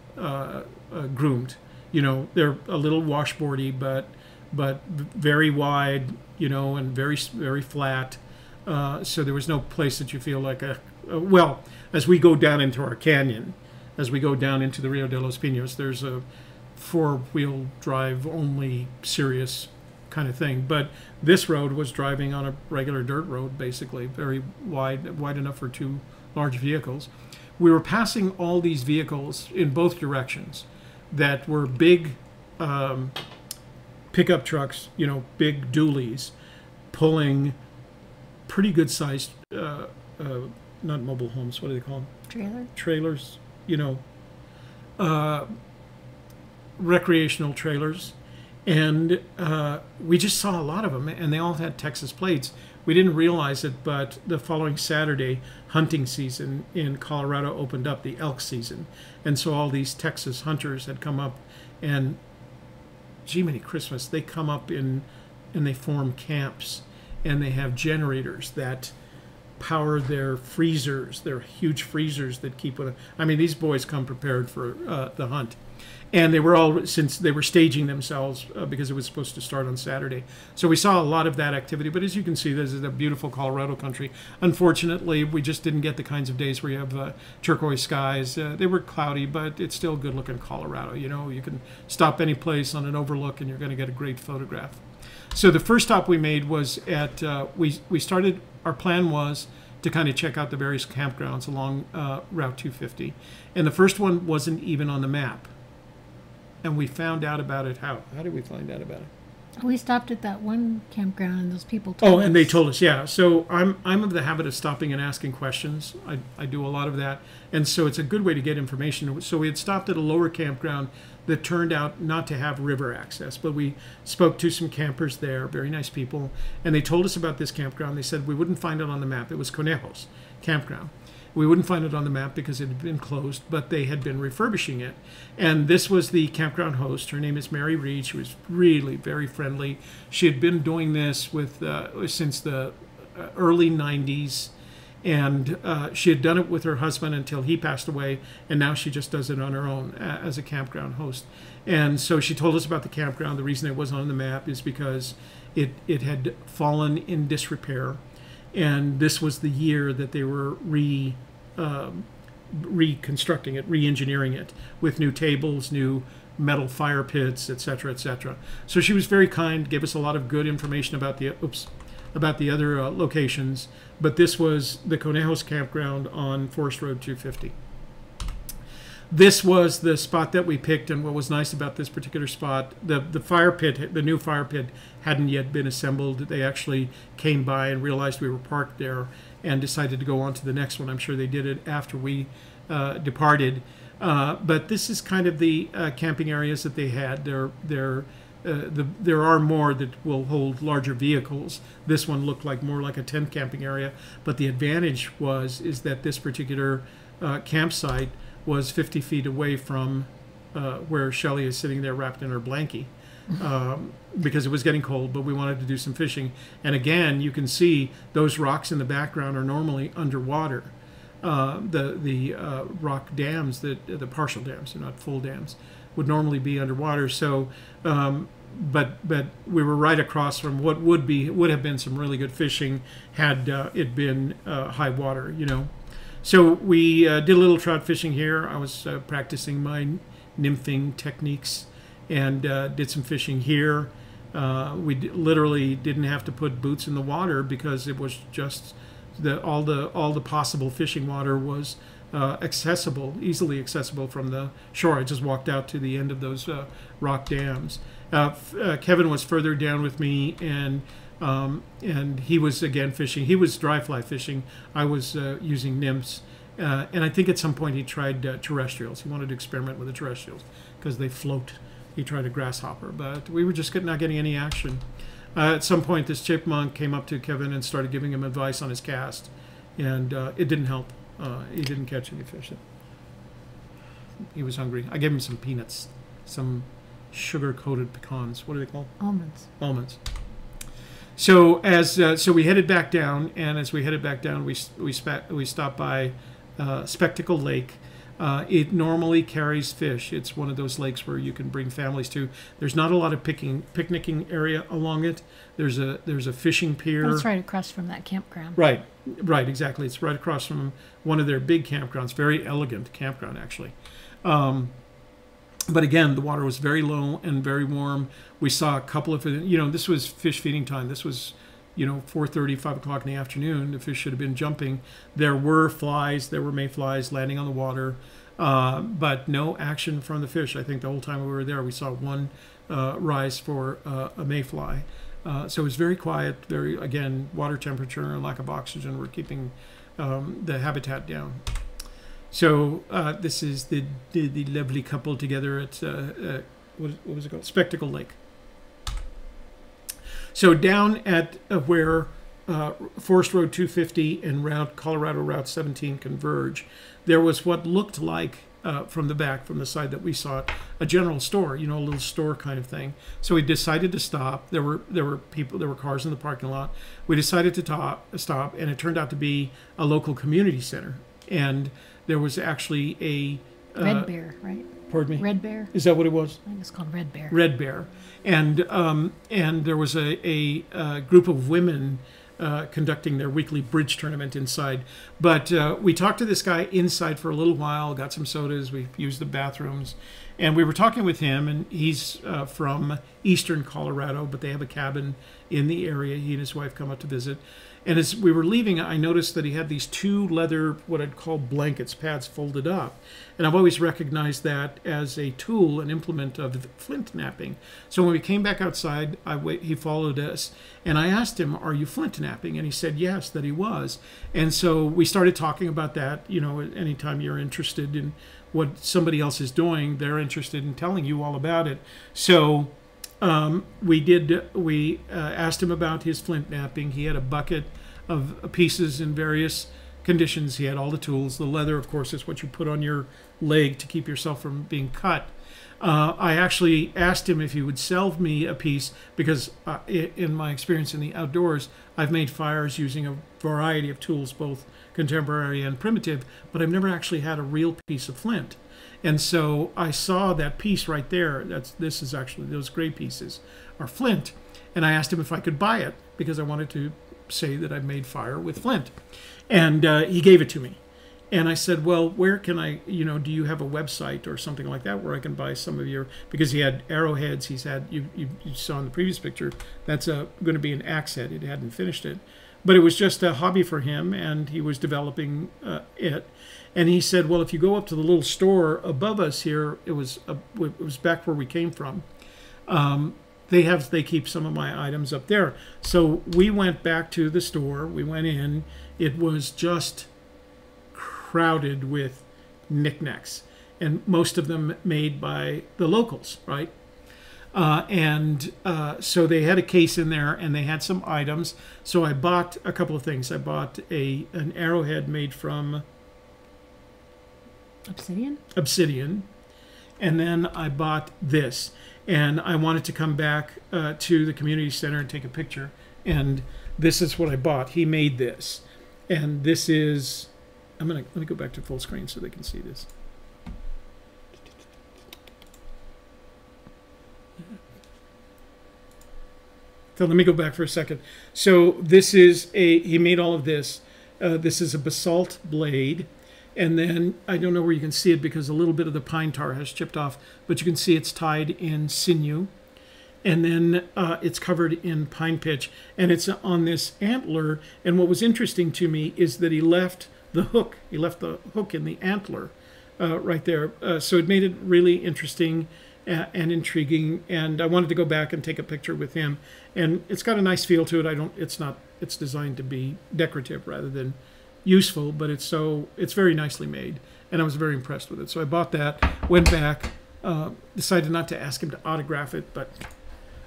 groomed. You know, they're a little washboardy, but very wide, you know, and very flat. So there was no place that you feel like well, as we go down into our canyon, as we go down into the Rio De Las Pias, there's a four-wheel drive only serious kind of thing. But this road was driving on a regular dirt road, basically, very wide enough for two large vehicles. We were passing all these vehicles in both directions that were big pickup trucks, you know, big dualies, pulling pretty good-sized, not mobile homes, what do they call them? Trailers, you know, recreational trailers. And we just saw a lot of them, and they all had Texas plates. We didn't realize it, but the following Saturday, hunting season in Colorado opened up, the elk season. And so all these Texas hunters had come up, and gee, many Christmas, they come up and they form camps, and they have generators that power their freezers, their huge freezers that keep with them. I mean, these boys come prepared for the hunt. And they were all, since they were staging themselves because it was supposed to start on Saturday. So we saw a lot of that activity. But as you can see, this is a beautiful Colorado country. Unfortunately, we just didn't get the kinds of days where you have turquoise skies. They were cloudy, but it's still good-looking Colorado. You know, you can stop any place on an overlook and you're going to get a great photograph. So the first stop we made was at, we started, our plan was to kind of check out the various campgrounds along Route 250. And the first one wasn't even on the map. And we found out about it. How did we find out about it? We stopped at that one campground, and those people told us. And they told us, yeah. So I'm of the habit of stopping and asking questions. I do a lot of that. And so it's a good way to get information. So we had stopped at a lower campground that turned out not to have river access. But we spoke to some campers there, very nice people. And they told us about this campground. They said we wouldn't find it on the map. It was Conejos Campground. We wouldn't find it on the map because it had been closed, but they had been refurbishing it. And this was the campground host. Her name is Mary Reed. She was really very friendly. She had been doing this with since the early 90s. And she had done it with her husband until he passed away, and now she just does it on her own as a campground host. And so she told us about the campground. The reason it wasn't on the map is because it had fallen in disrepair, and this was the year that they were reconstructing it, re-engineering it with new tables, new metal fire pits, etc., etc. So she was very kind, gave us a lot of good information about the other locations, but this was the Conejos campground on Forest Road 250. This was the spot that we picked, and what was nice about this particular spot, the fire pit, the new fire pit hadn't yet been assembled. They actually came by and realized we were parked there and decided to go on to the next one. I'm sure they did it after we departed. But this is kind of the camping areas that they had. There are more that will hold larger vehicles. This one looked like more like a tent camping area, but the advantage is that this particular campsite was 50 feet away from where Shelley is sitting there wrapped in her blankie, because it was getting cold, but we wanted to do some fishing. And again, you can see those rocks in the background are normally underwater. The rock dams, the partial dams, they're not full dams, would normally be underwater. So, but we were right across from what would have been some really good fishing had it been high water, you know. So we did a little trout fishing here. I was practicing my nymphing techniques and did some fishing here. We literally didn't have to put boots in the water because it was just all the possible fishing water was easily accessible from the shore. I just walked out to the end of those rock dams. Kevin was further down with me, and he was again fishing. He was dry fly fishing. I was using nymphs, and I think at some point he tried terrestrials. He wanted to experiment with the terrestrials because they float. He tried a grasshopper, but we were just not getting any action. At some point, this chipmunk came up to Kevin and started giving him advice on his cast, and it didn't help. He didn't catch any fish. He was hungry. I gave him some peanuts, some sugar-coated pecans. What are they called? Almonds. Almonds. So so we headed back down, and as we headed back down, we stopped by Spectacle Lake. It normally carries fish. It's one of those lakes where you can bring families to. There's not a lot of picnicking area along it. There's a fishing pier. But it's right across from that campground. Right, exactly. It's right across from one of their big campgrounds. Very elegant campground, actually. But again, the water was very low and very warm. We saw a couple of, this was fish feeding time. This was, 4:30, 5 o'clock in the afternoon. The fish should have been jumping. There were mayflies landing on the water, but no action from the fish. I think the whole time we were there, we saw one rise for a mayfly. So it was very quiet, again, water temperature and lack of oxygen were keeping the habitat down. So this is the lovely couple together at, what was it called? Spectacle Lake. So down at where Forest Road 250 and Colorado Route 17 converge, there was what looked like, from the side that we saw it, a general store, a little store kind of thing. So we decided to stop. There were cars in the parking lot. We decided to stop, and it turned out to be a local community center. And there was actually a Red Bear, right? Pardon me? Red Bear. Is that what it was? I think it's called Red Bear. Red Bear. And there was a group of women conducting their weekly bridge tournament inside. But we talked to this guy inside for a little while, got some sodas, we used the bathrooms, and we were talking with him, and he's from eastern Colorado, but they have a cabin in the area. He and his wife come up to visit. And as we were leaving, I noticed that he had these two leather, what I'd call blankets, pads folded up. And I've always recognized that as a tool, an implement of flint knapping. So when we came back outside, he followed us. And I asked him, "Are you flint knapping?" And he said yes, that he was. And so we started talking about that. Anytime you're interested in what somebody else is doing, they're interested in telling you all about it. So we asked him about his flint knapping. He had a bucket of pieces in various conditions. He had all the tools. The leather, of course, is what you put on your leg to keep yourself from being cut. I actually asked him if he would sell me a piece because in my experience in the outdoors, I've made fires using a variety of tools, both contemporary and primitive, but I've never actually had a real piece of flint. And so I saw that piece right there. This is actually, those gray pieces are flint. And I asked him if I could buy it because I wanted to say that I made fire with flint. And he gave it to me. And I said, well, where can I, do you have a website or something like that where I can buy some of your, because he had arrowheads, he's had, you saw in the previous picture, that's going to be an axe head. He hadn't finished it. But it was just a hobby for him, and he was developing it. And he said, well, if you go up to the little store above us here, it was back where we came from. They keep some of my items up there. So we went back to the store. We went in. It was just crowded with knickknacks, and most of them made by the locals, right? So they had a case in there, and they had some items. So I bought a couple of things. I bought an arrowhead made from obsidian, and then I bought this. And I wanted to come back to the community center and take a picture. And this is what I bought. He made this, and this is. Let me go back to full screen so they can see this. So let me go back for a second. So this is he made all of this. This is a basalt blade. And then, I don't know where you can see it because a little bit of the pine tar has chipped off, but you can see it's tied in sinew. And then it's covered in pine pitch, and it's on this antler. And what was interesting to me is that he left the hook. He left the hook in the antler right there. So it made it really interesting and intriguing. And I wanted to go back and take a picture with him. And it's got a nice feel to it. It's designed to be decorative rather than useful, but it's very nicely made, and I was very impressed with it. So I bought that, went back, decided not to ask him to autograph it, but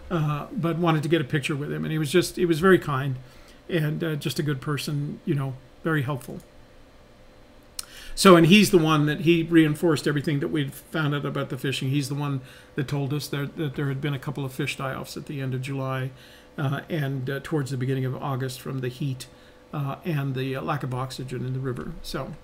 wanted to get a picture with him. And he was very kind and just a good person, very helpful. So, and he's the one that he reinforced everything that we'd found out about the fishing. He's the one that told us that there had been a couple of fish die-offs at the end of July and towards the beginning of August from the heat and the lack of oxygen in the river. So,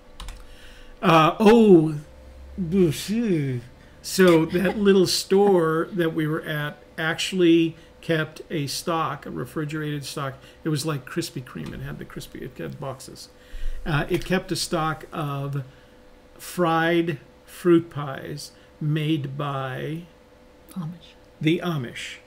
so that little store that we were at actually kept a refrigerated stock. It was like Krispy Kreme. It had boxes. It kept a stock of fried fruit pies made by the Amish.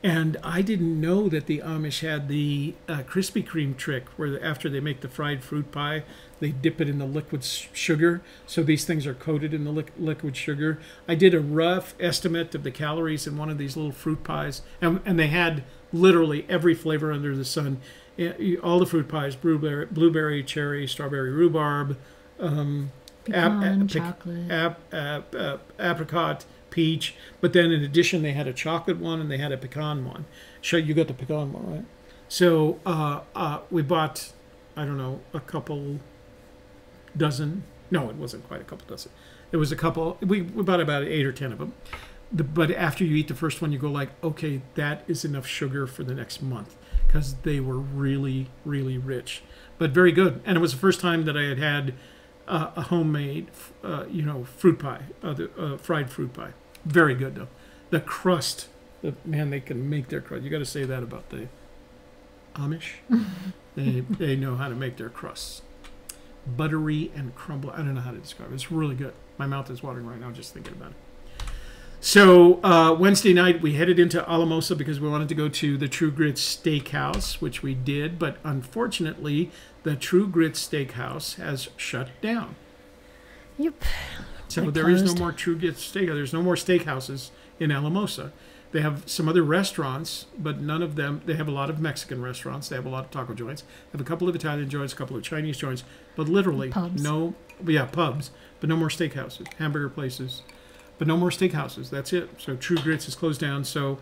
And I didn't know that the Amish had the Krispy Kreme trick where after they make the fried fruit pie, they dip it in the liquid sugar. So these things are coated in the liquid sugar. I did a rough estimate of the calories in one of these little fruit pies. And they had literally every flavor under the sun. All the fruit pies, blueberry, cherry, strawberry, rhubarb, pecan, chocolate, apricot, peach, but then in addition they had a chocolate one and they had a pecan one. Sure, you got the pecan one, right? So we bought, I don't know, a couple dozen. No, it wasn't quite a couple dozen. It was a couple. We bought about 8 or 10 of them. But after you eat the first one, you go like, okay, that is enough sugar for the next month, because they were really, really rich, but very good. And it was the first time that I had a homemade, fruit pie, fried fruit pie. Very good though. The crust, man, they can make their crust. You got to say that about the Amish. They know how to make their crusts, buttery and crumble. I don't know how to describe it. It's really good. My mouth is watering right now just thinking about it. So Wednesday night we headed into Alamosa because we wanted to go to the True Grit Steakhouse, which we did, but unfortunately the True Grit Steakhouse has shut down. Yep. So there is no more True Grit Steakhouse. There's no more steakhouses in Alamosa. They have some other restaurants, but none of them. They have a lot of Mexican restaurants. They have a lot of taco joints. They have a couple of Italian joints, a couple of Chinese joints, but literally pubs. Pubs, but no more steakhouses, hamburger places. But no more steakhouses. That's it. So True Grits is closed down. So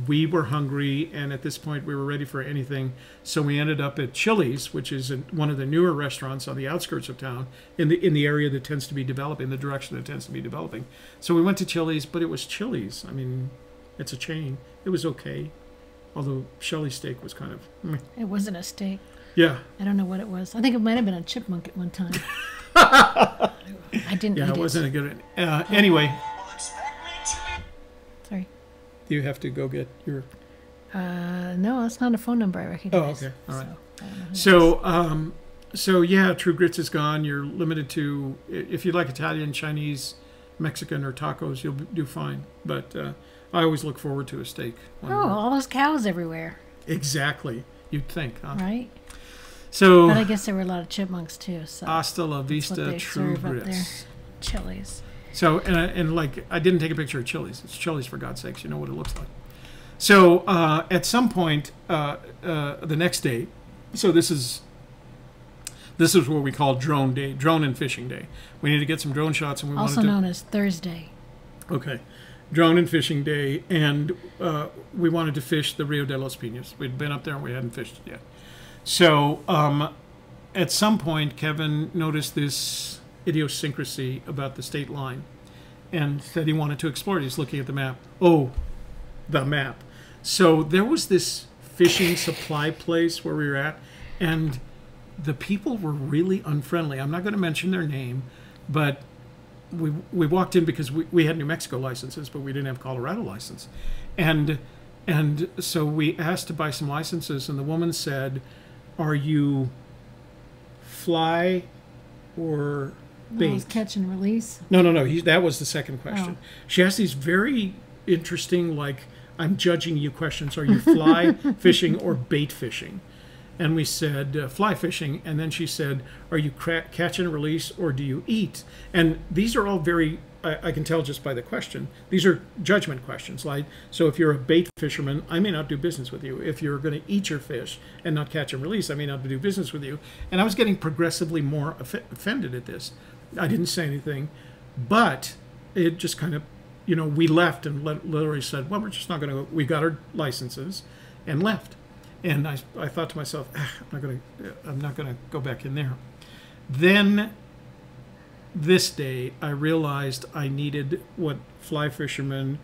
we were hungry, and at this point we were ready for anything. So we ended up at Chili's, which is one of the newer restaurants on the outskirts of town, in the area that tends to be developing, the direction that tends to be developing. So we went to Chili's, but it was Chili's. I mean, it's a chain. It was okay, although Shelley's steak was kind of meh. It wasn't a steak. Yeah. I don't know what it was. I think it might have been a chipmunk at one time. I didn't eat it. Yeah, it wasn't a good one. Anyway, Sorry. do you have to go get your... No, that's not a phone number I recognize. Oh, okay. All right. So, I don't know who that is. So yeah, True Grits is gone. You're limited to, if you like Italian, Chinese, Mexican, or tacos, you'll do fine. But I always look forward to a steak. Oh, all those cows everywhere. Exactly. You'd think, huh? Right? So, But I guess there were a lot of chipmunks too. So hasta la that's what vista, they True serve up there. Grits. Chili's. So, and like, I didn't take a picture of Chili's. It's Chili's, for God's sakes. You know what it looks like. So, at some point, the next day, so this is what we call drone day, drone and fishing day. We need to get some drone shots, and we Also wanted to... known as Thursday. Okay. Drone and fishing day, and we wanted to fish the Rio De Las Pias. We'd been up there, and we hadn't fished it yet. So, at some point, Kevin noticed this idiosyncrasy about the state line and said he wanted to explore it. He's looking at the map. Oh, the map. So there was this fishing supply place where we were at, and the people were really unfriendly. I'm not going to mention their name, but we walked in because we had New Mexico licenses, but we didn't have Colorado license. And so we asked to buy some licenses, and the woman said, "Are you fly or bait?" Well, it was catch and release. No. That was the second question. Oh. She asked these very interesting, like, I'm judging you questions. Are you fly fishing or bait fishing? And we said, fly fishing. And then she said, are you catch and release or do you eat? And these are all very, I can tell just by the question, these are judgment questions. Like, so if you're a bait fisherman, I may not do business with you. If you're going to eat your fish and not catch and release, I may not do business with you. And I was getting progressively more offended at this. I didn't say anything, but it just kind of, we left and literally said, well, we're just not going to, we got our licenses and left. And I thought to myself, I'm not going to go back in there. Then this day, I realized I needed what fly fishermen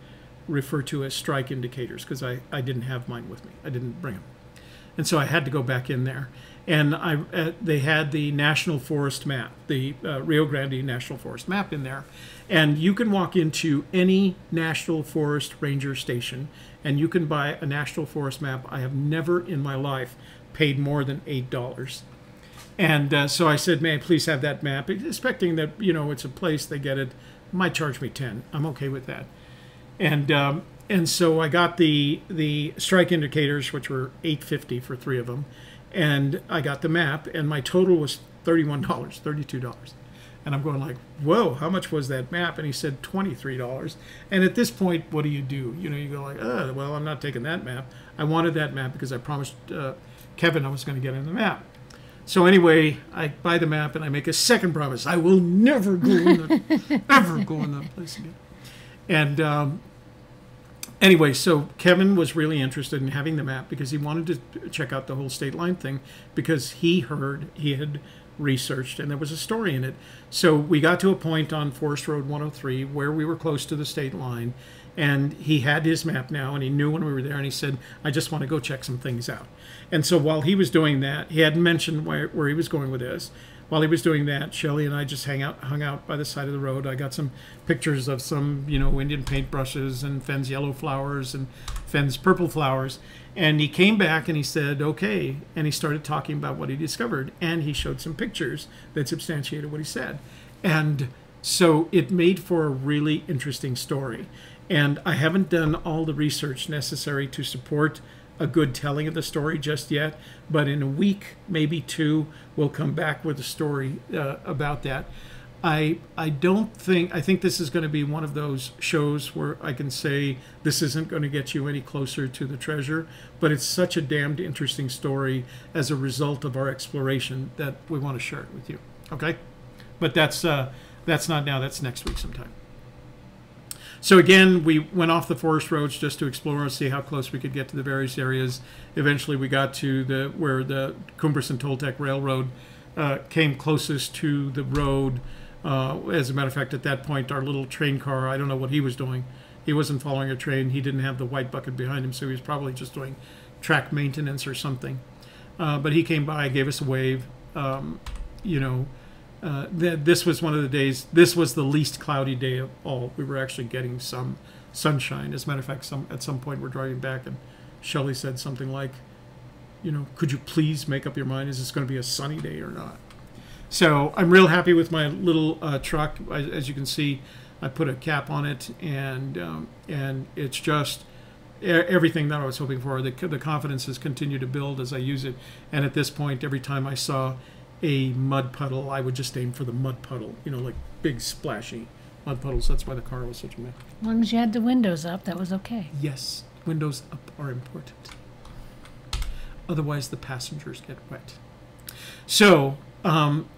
refer to as strike indicators, because I didn't have mine with me. I didn't bring them. And so I had to go back in there. And they had the National Forest map, the Rio Grande National Forest map in there. And you can walk into any National Forest Ranger station and you can buy a National Forest map. I have never in my life paid more than $8. And so I said, may I please have that map? Expecting that, it's a place, they get it. Might charge me 10. I'm okay with that. And so I got the strike indicators, which were $8.50 for 3 of them. And I got the map, and my total was $31, $32. And I'm going like, whoa, how much was that map? And he said $23. And at this point, what do? You go like, well, I'm not taking that map. I wanted that map because I promised Kevin I was going to get him the map. So anyway, I buy the map, and I make a second promise. I will never go in that place again. And anyway, so Kevin was really interested in having the map because he wanted to check out the whole state line thing because he had researched and there was a story in it. So we got to a point on Forest Road 103 where we were close to the state line, and he had his map now and he knew when we were there, and he said, I just want to go check some things out. And so while he was doing that, he hadn't mentioned where he was going with this. While he was doing that, Shelley and I just hung out by the side of the road. I got some pictures of some, Indian paintbrushes and Fenn's yellow flowers and Fenn's purple flowers. And he came back and he said, okay. And he started talking about what he discovered. And he showed some pictures that substantiated what he said. And so it made for a really interesting story. And I haven't done all the research necessary to support a good telling of the story just yet, but in a week, maybe 2, we'll come back with a story about that. I think this is going to be one of those shows where I can say this isn't going to get you any closer to the treasure, but it's such a damned interesting story as a result of our exploration that we want to share it with you. Okay, but that's not now. That's next week sometime. So again, we went off the forest roads just to explore and see how close we could get to the various areas. Eventually, we got to where the Cumbres and Toltec Railroad came closest to the road. As a matter of fact, at that point, our little train car, I don't know what he was doing. He wasn't following a train. He didn't have the white bucket behind him, so he was probably just doing track maintenance or something. But he came by, gave us a wave. This was one of the days, this was the least cloudy day of all. We were actually getting some sunshine. As a matter of fact, at some point we're driving back and Shelley said something like, could you please make up your mind, is this going to be a sunny day or not? So I'm real happy with my little truck. As you can see, I put a cap on it, and it's just everything that I was hoping for. The confidence has continued to build as I use it, and at this point, every time I saw a mud puddle, I would just aim for the mud puddle, like big splashy mud puddles. That's why the car was such a mess. As long as you had the windows up, that was okay. Yes, windows up are important. Otherwise, the passengers get wet. So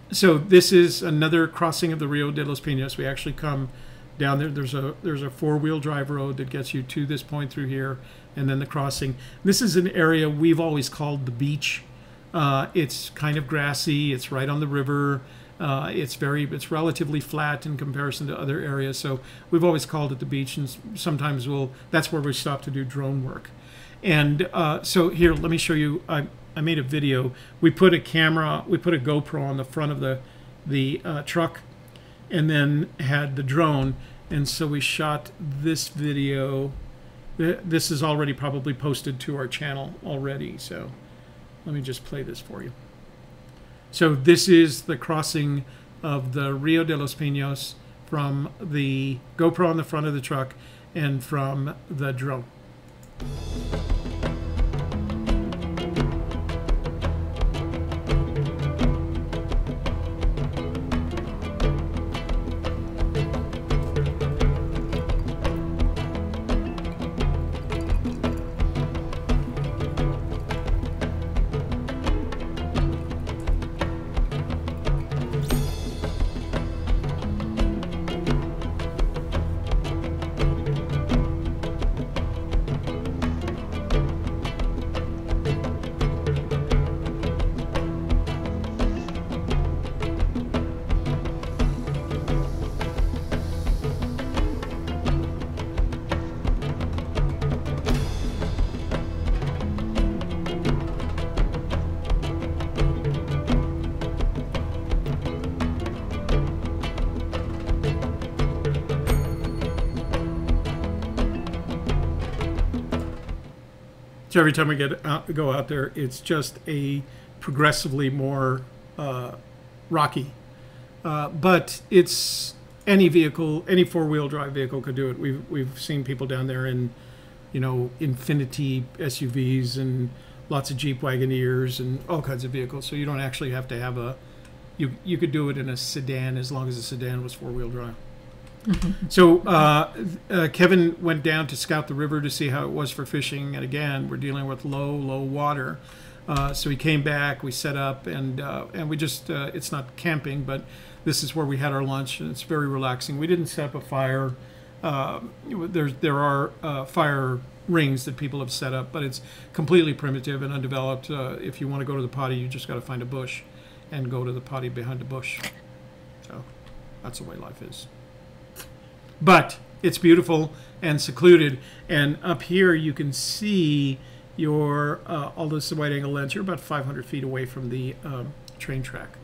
this is another crossing of the Rio de Las Pias. We actually come down there. There's a four-wheel drive road that gets you to this point through here, and then the crossing. This is an area we've always called the beach. It's kind of grassy. It's right on the river. It's relatively flat in comparison to other areas. So we've always called it the beach, and sometimes that's where we stop to do drone work. And so here, let me show you. I made a video. We put a GoPro on the front of the truck, and then had the drone. And so we shot this video. This is already probably posted to our channel already. So let me just play this for you. So this is the crossing of the Rio de los Pinos from the GoPro on the front of the truck and from the drone. So every time we go out there, it's just a progressively more rocky. But it's any vehicle, any four-wheel drive vehicle could do it. We've seen people down there in, Infiniti SUVs and lots of Jeep Wagoneers and all kinds of vehicles. So you don't actually have to have you could do it in a sedan as long as the sedan was four-wheel drive. So Kevin went down to scout the river to see how it was for fishing, and again we're dealing with low water. So he came back, we set up, and we just it's not camping, but this is where we had our lunch, and it's very relaxing. We didn't set up a fire. There are fire rings that people have set up, but it's completely primitive and undeveloped. If you want to go to the potty, you just got to find a bush and go to the potty behind the bush. So that's the way life is. But it's beautiful and secluded, and up here you can see your all this wide angle lens. You're about 500 feet away from the train track.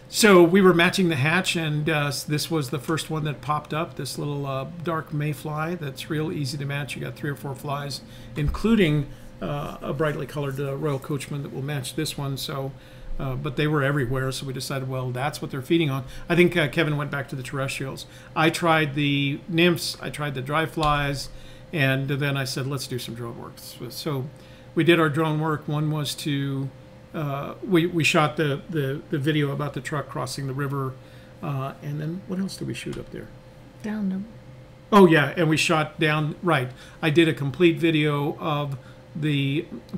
So we were matching the hatch, and this was the first one that popped up, this little dark mayfly that's real easy to match. You got 3 or 4 flies, including a brightly colored Royal Coachman that will match this one. So but they were everywhere, so we decided, well, that's what they're feeding on. I think Kevin went back to the terrestrials. I tried the nymphs, I tried the dry flies, and then I said, let's do some drone work. So we did our drone work. One was to, we shot the video about the truck crossing the river, and then what else did we shoot up there? Down the... Oh, yeah, and we shot down, right. I did a complete video of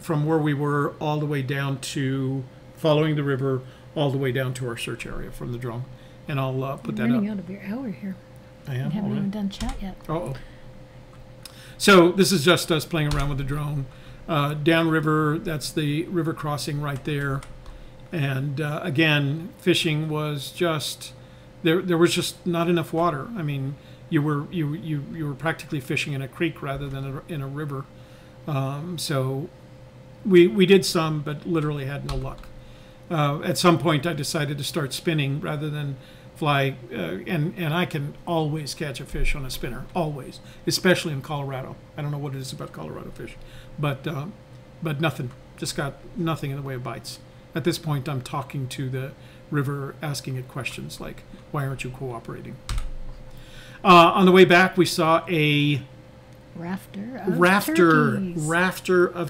from where we were all the way down to, following the river all the way down to our search area from the drone. and I'll put that You're up. running out of your hour here. I am We haven't already. even done chat yet. Uh-oh. So this is just us playing around with the drone. Downriver, that's the river crossing right there. And again, fishing was just there was just not enough water. I mean, you were practically fishing in a creek rather than in a river. So we did some, but literally had no luck. At some point, I decided to start spinning rather than fly, and I can always catch a fish on a spinner, always, especially in Colorado. I don't know what it is about Colorado fish, but nothing, just got nothing in the way of bites. At this point, I'm talking to the river, asking it questions like, why aren't you cooperating? On the way back, we saw a Rafter of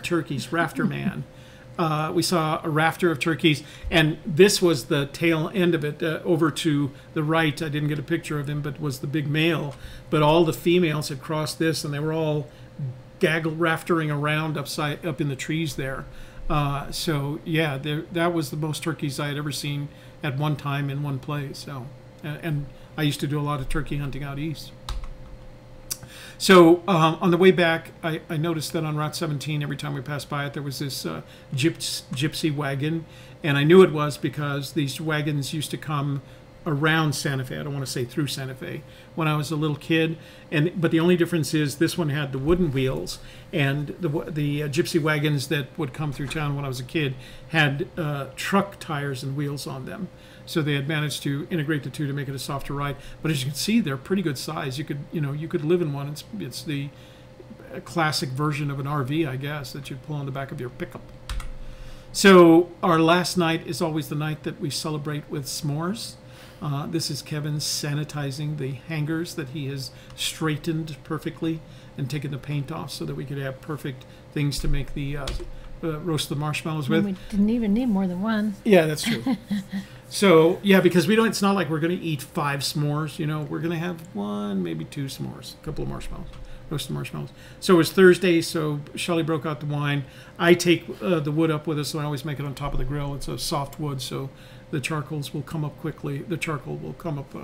turkeys, rafter man. We saw a rafter of turkeys, and this was the tail end of it. Over to the right, I didn't get a picture of him, but was the big male. But all the females had crossed this, and they were all gaggle raftering around up in the trees there. So yeah, that was the most turkeys I had ever seen at one time in one place. So, and I used to do a lot of turkey hunting out east. So on the way back, I noticed that on Route 17, every time we passed by it, there was this gypsy wagon. And I knew it was because these wagons used to come around Santa Fe. I don't want to say through Santa Fe when I was a little kid. But the only difference is this one had the wooden wheels, and the gypsy wagons that would come through town when I was a kid had truck tires and wheels on them. So they had managed to integrate the two to make it a softer ride. But as you can see, they're pretty good size. You could live in one. It's the classic version of an RV, I guess, that you'd pull on the back of your pickup. So our last night is always the night that we celebrate with s'mores. This is Kevin sanitizing the hangers that he has straightened perfectly and taken the paint off so that we could have perfect things to make the roast the marshmallows with. We didn't even need more than one. Yeah, that's true. So yeah, because it's not like we're going to eat 5 s'mores. We're going to have 1, maybe 2 s'mores, a couple of marshmallows, roasted marshmallows. So it was Thursday, so Shelley broke out the wine. I take the wood up with us, and I always make it on top of the grill. It's a soft wood, so the charcoals will come up quickly. The charcoal will come up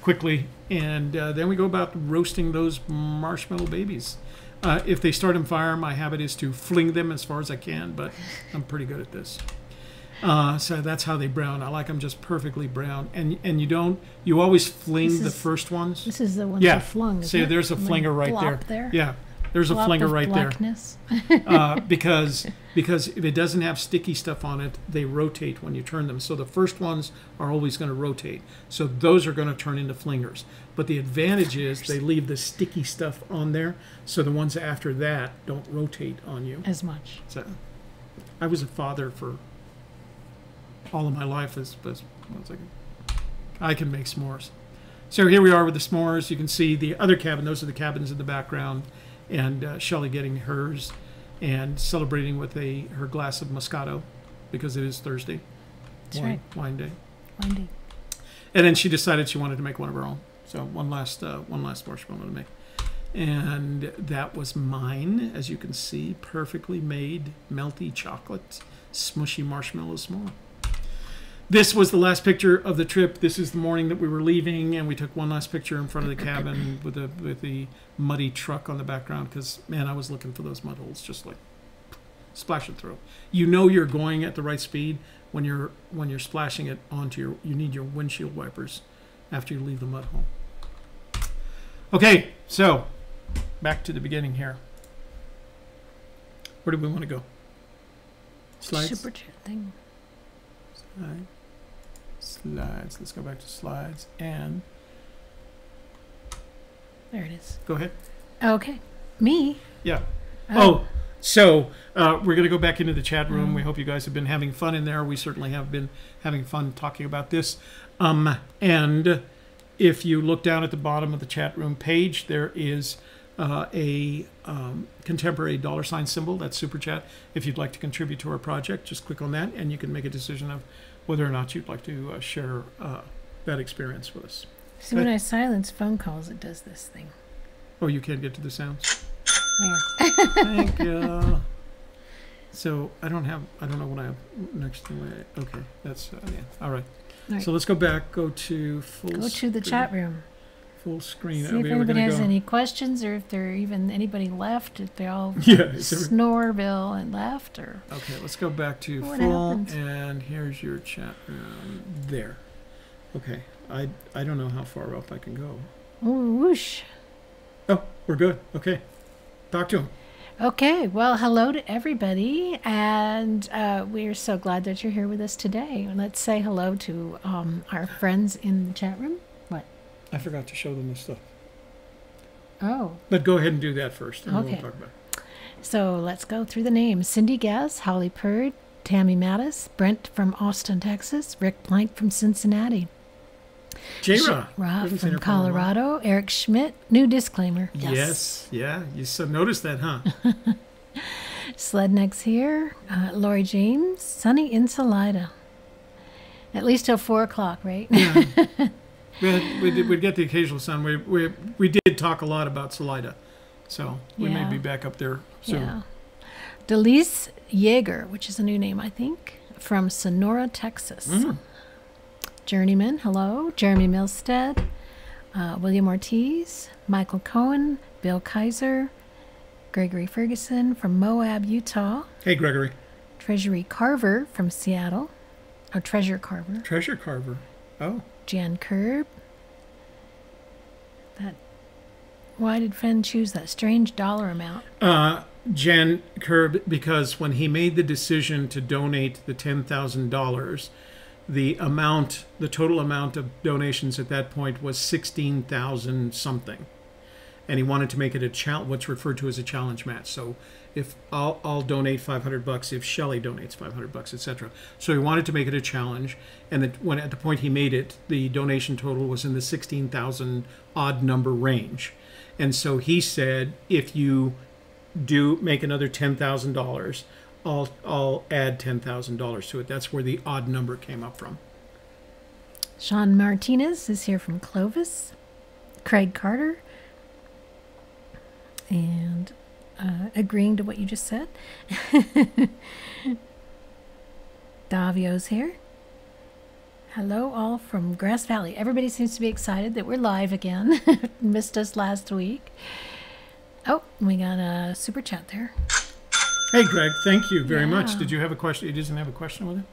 quickly, and then we go about roasting those marshmallow babies. If they start on fire, my habit is to fling them as far as I can, but I'm pretty good at this. So that's how they brown. I like them just perfectly brown. And you always fling the first ones. This is the one you flung. See, there's a flinger right there. Yeah, there's a flinger right blackness. there. Because if it doesn't have sticky stuff on it, they rotate when you turn them. So the first ones are always going to rotate. So those are going to turn into flingers. But the advantage is they leave the sticky stuff on there, so the ones after that don't rotate on you as much. So I was a father for all of my life. I can make s'mores. So here we are with the s'mores. You can see the other cabin. Those are the cabins in the background, and Shelley getting hers and celebrating with her glass of Moscato because it is Thursday. That's right. Wine day. Wine day. And then she decided she wanted to make one of her own. So one last marshmallow to make. And that was mine, as you can see, perfectly made, melty chocolate, smushy marshmallow s'more. This was the last picture of the trip. This is the morning that we were leaving, and we took one last picture in front of the cabin with the muddy truck on the background because, man, I was looking for those mud holes, just like splashing through. You're going at the right speed when you're splashing it onto you need your windshield wipers after you leave the mud hole. Okay, so back to the beginning here. Where do we want to go? Slides? Super chat thing. Slides. Let's go back to slides and there it is. Go ahead. Okay. Me? Yeah. So we're going to go back into the chat room. We hope you guys have been having fun in there. We certainly have been having fun talking about this. And if you look down at the bottom of the chat room page, there is a contemporary $ symbol. That's Super Chat. If you'd like to contribute to our project, just click on that, and you can make a decision of whether or not you'd like to share that experience with us. See, when I silence phone calls, it does this thing. Oh, you can't get to the sounds? There. Thank you. So I don't know what I have next to my. Okay, that's yeah. All right. Right. So let's go back. Go to full. Go to the chat room. Full screen. See if anybody has any questions, or if there even anybody left. If they all Snorville and left, or okay. Let's go back to what full, happened? and here's your chat room there. Okay. I don't know how far up I can go. Ooh, whoosh. Oh, we're good. Okay. Talk to him. Okay, well, hello to everybody, and we're so glad that you're here with us today. Let's say hello to our friends in the chat room. What? I forgot to show them this stuff. Oh. But go ahead and do that first, and Okay. then we'll talk about it. So let's go through the names. Cindy Gass, Holly Purd, Tammy Mattis, Brent from Austin, Texas, Rick Plank from Cincinnati, J-Ra. Rob from Colorado, Eric Schmidt, new disclaimer. Yes. Yeah. You noticed that, huh? Sledneck's here, Lori James, sunny in Salida. At least till 4 o'clock, right? Yeah. We'd get the occasional sun. We did talk a lot about Salida, so we may be back up there soon. Yeah. Delise Yeager, which is a new name, I think, from Sonora, Texas. Journeyman, hello. Jeremy Milstead, William Ortiz, Michael Cohen, Bill Kaiser, Gregory Ferguson from Moab, Utah. Hey, Gregory. Treasury Carver from Seattle. Or Treasure Carver. Treasure Carver. Oh. Jan Kerb. Why did Fenn choose that strange dollar amount? Jan Kerb, because when he made the decision to donate the $10,000, the total amount of donations at that point was 16,000 something, and he wanted to make it what's referred to as a challenge match. So if I'll donate $500 if Shelley donates $500, etc. So he wanted to make it a challenge, and when at the point he made it, the donation total was in the 16,000 odd number range, and so he said, if you do make another $10,000. I'll add $10,000 to it. That's where the odd number came up from. Sean Martinez is here from Clovis. Craig Carter. And agreeing to what you just said. Davio's here. Hello all from Grass Valley. Everybody seems to be excited that we're live again. Missed us last week. Oh, we got a super chat there. Hey, Greg, thank you very much. Did you have a question? You didn't have a question with it?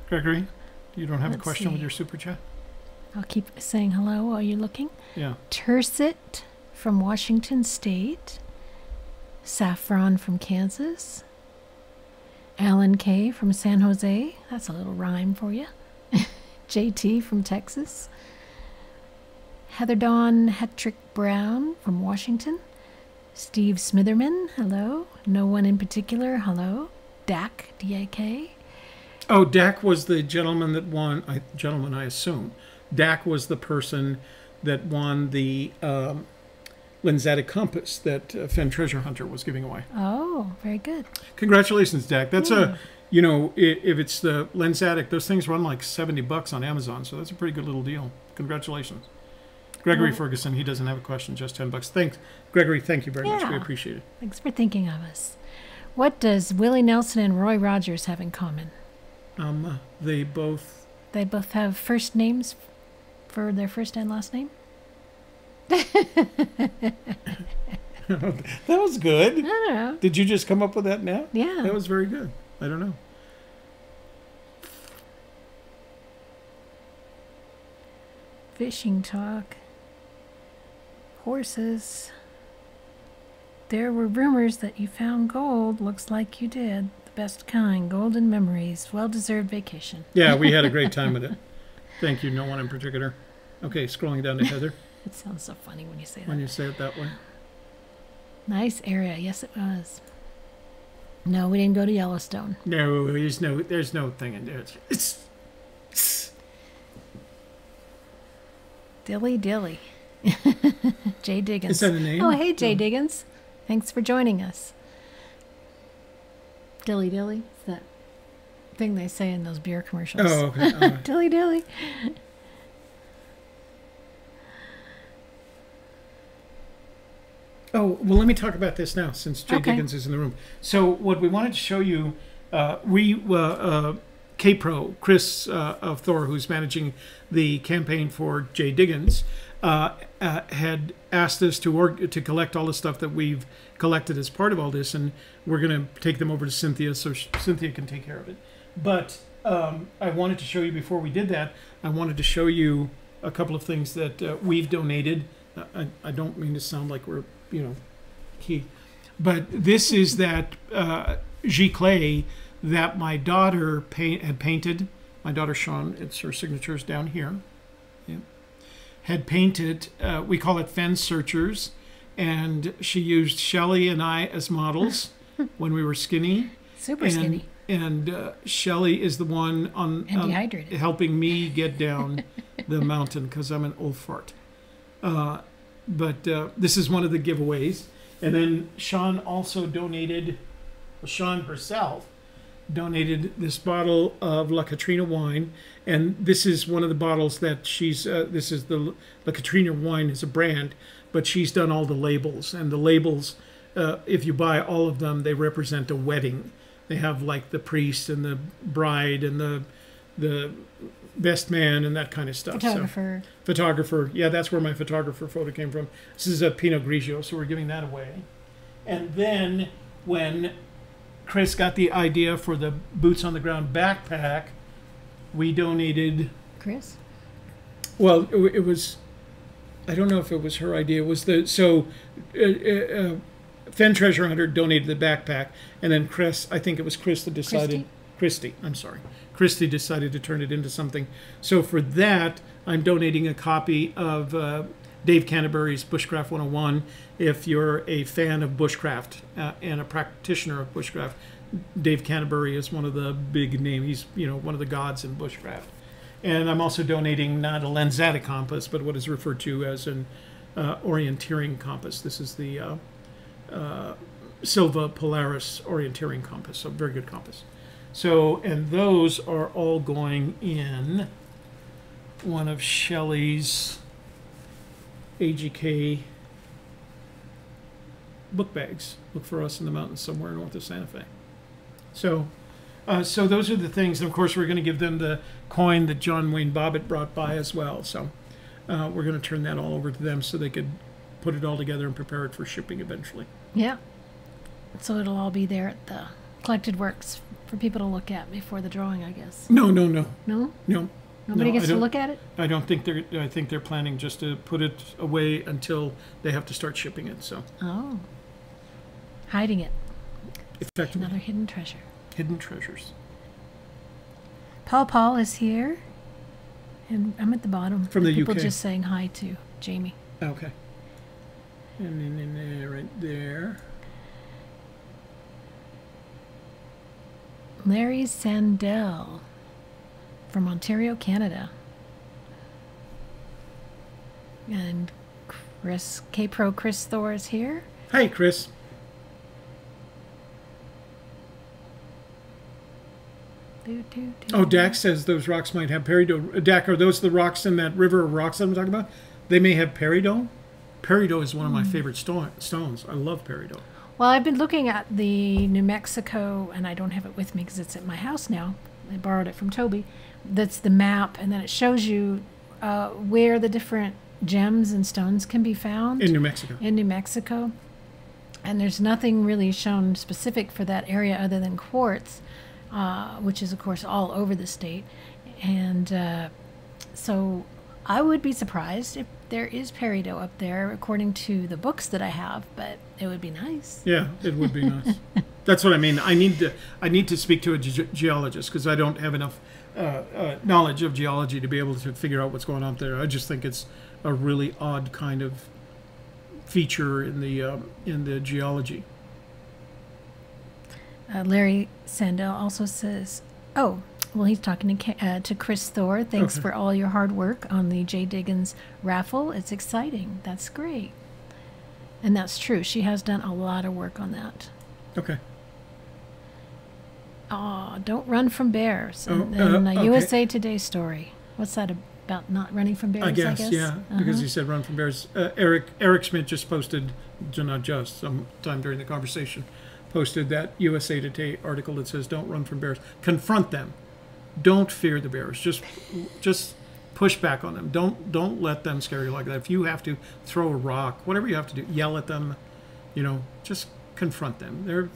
Gregory, you don't have a question with your super chat? I'll keep saying hello while you're looking. Yeah. Tursit from Washington State. Saffron from Kansas. Alan K. from San Jose. That's a little rhyme for you. JT from Texas. Heather Dawn Hetrick Brown from Washington. Steve Smitherman, hello. No one in particular, hello. Dak, D-A-K. Oh, Dak was the gentleman that won. I assume. Dak was the person that won the Lensatic Compass that Fenn Treasure Hunter was giving away. Oh, very good. Congratulations, Dak. That's if it's the Lensatic, those things run like $70 on Amazon, so that's a pretty good little deal. Congratulations. Gregory Ferguson, he doesn't have a question, just $10. Thanks, Gregory. Thank you very much. We appreciate it. Thanks for thinking of us. What does Willie Nelson and Roy Rogers have in common? They both have first names for their first and last name. That was good. I don't know. Did you just come up with that now? Yeah. That was very good. I don't know. Fishing talk. Horses. There were rumors that you found gold. Looks like you did. The best kind. Golden memories. Well-deserved vacation. Yeah, we had a great time with it. Thank you. No one in particular. Okay, scrolling down to Heather. It sounds so funny when you say that. When you say it that way. Nice area. Yes, it was. No, we didn't go to Yellowstone. No, there's no thing in there. It's Dilly Dilly. Jay Diggins. Is that a name? Oh, hey, Jay Diggins. Thanks for joining us. Dilly Dilly. It's that thing they say in those beer commercials. Oh, okay. Dilly Dilly. Oh, well, let me talk about this now, since Jay Diggins is in the room. So what we wanted to show you, K-Pro, Chris of Thor, who's managing the campaign for Jay Diggins, had asked us to collect all the stuff that we've collected as part of all this, and we're going to take them over to Cynthia so Cynthia can take care of it. But I wanted to show you, before we did that, I wanted to show you a couple of things that we've donated. I don't mean to sound like we're, key, but this is that giclée that my daughter had painted. My daughter Sean, her signature's down here. Yeah. Had painted, we call it Fence Searchers, and she used Shelley and I as models when we were skinny. Super skinny. And Shelley is the one dehydrated, helping me get down the mountain because I'm an old fart. But this is one of the giveaways. And then Sean also donated, Sean herself donated this bottle of La Katrina wine. And this is one of the bottles that she's, this is the La Katrina wine is a brand, but she's done all the labels. And the labels, if you buy all of them, they represent a wedding. They have like the priest and the bride and the best man and that kind of stuff. Photographer. So, photographer. Yeah, that's where my photographer photo came from. This is a Pinot Grigio, so we're giving that away. And then when Chris got the idea for the boots on the ground backpack, we donated. Chris? Well, it was. I don't know if it was her idea. It was the Fenn Treasure Hunter donated the backpack, and then Chris, I think it was Chris that decided. Christy, I'm sorry. Christy decided to turn it into something. So for that, I'm donating a copy of Dave Canterbury's Bushcraft 101. If you're a fan of bushcraft and a practitioner of bushcraft, Dave Canterbury is one of the big names. He's one of the gods in bushcraft. And I'm also donating not a Lanzetta compass, but what is referred to as an orienteering compass. This is the Silva Polaris orienteering compass, a very good compass. So, and those are all going in one of Shelley's AGK book bags. Look for Us in the Mountains somewhere north of Santa Fe. So, so those are the things. And of course, we're going to give them the coin that John Wayne Bobbitt brought by as well. So we're going to turn that all over to them so they could put it all together and prepare it for shipping eventually. Yeah. So it'll all be there at the Collected Works for people to look at before the drawing, I guess. No. No? No. Nobody gets to look at it? I don't think they're. I think they're planning just to put it away until they have to start shipping it. So. Oh. Hiding it. Effectively. Another hidden treasure. Hidden treasures. Paul is here, and I'm at the bottom. From the people UK. Just saying hi to Jamie. Okay. And then in there, right there. Larry Sandell from Ontario, Canada. And Chris, K-Pro Chris Thor is here. Hi, Chris. Oh, Dak says those rocks might have peridot. Dak, are those the rocks in that river of rocks that I'm talking about? They may have peridot. Peridot is one of my favorite stones. I love peridot. Well, I've been looking at the New Mexico, and I don't have it with me because it's at my house now. I borrowed it from Toby. That's the map, and then it shows you where the different gems and stones can be found. In New Mexico. In New Mexico. And there's nothing really shown specific for that area other than quartz, which is, of course, all over the state. And so I would be surprised if there is peridot up there, according to the books that I have, but it would be nice. Yeah, it would be nice. That's what I mean. I need to speak to a geologist because I don't have enough knowledge of geology to be able to figure out what's going on there. I just think it's a really odd kind of feature in the geology. Larry Sandell also says, oh, well, he's talking to Chris Thor. Thanks for all your hard work on the Jay Diggins raffle. It's exciting. That's great. And that's true. She has done a lot of work on that. Okay. Don't run from bears. And okay. USA Today story. What's that about, not running from bears, I guess? Yeah, because he said run from bears. Eric Schmidt just posted, not just, sometime during the conversation, posted that USA Today article that says don't run from bears. Confront them. don't fear the bears. Just push back on them. Don't let them scare you like that. If you have to throw a rock, whatever you have to do, yell at them, just confront them.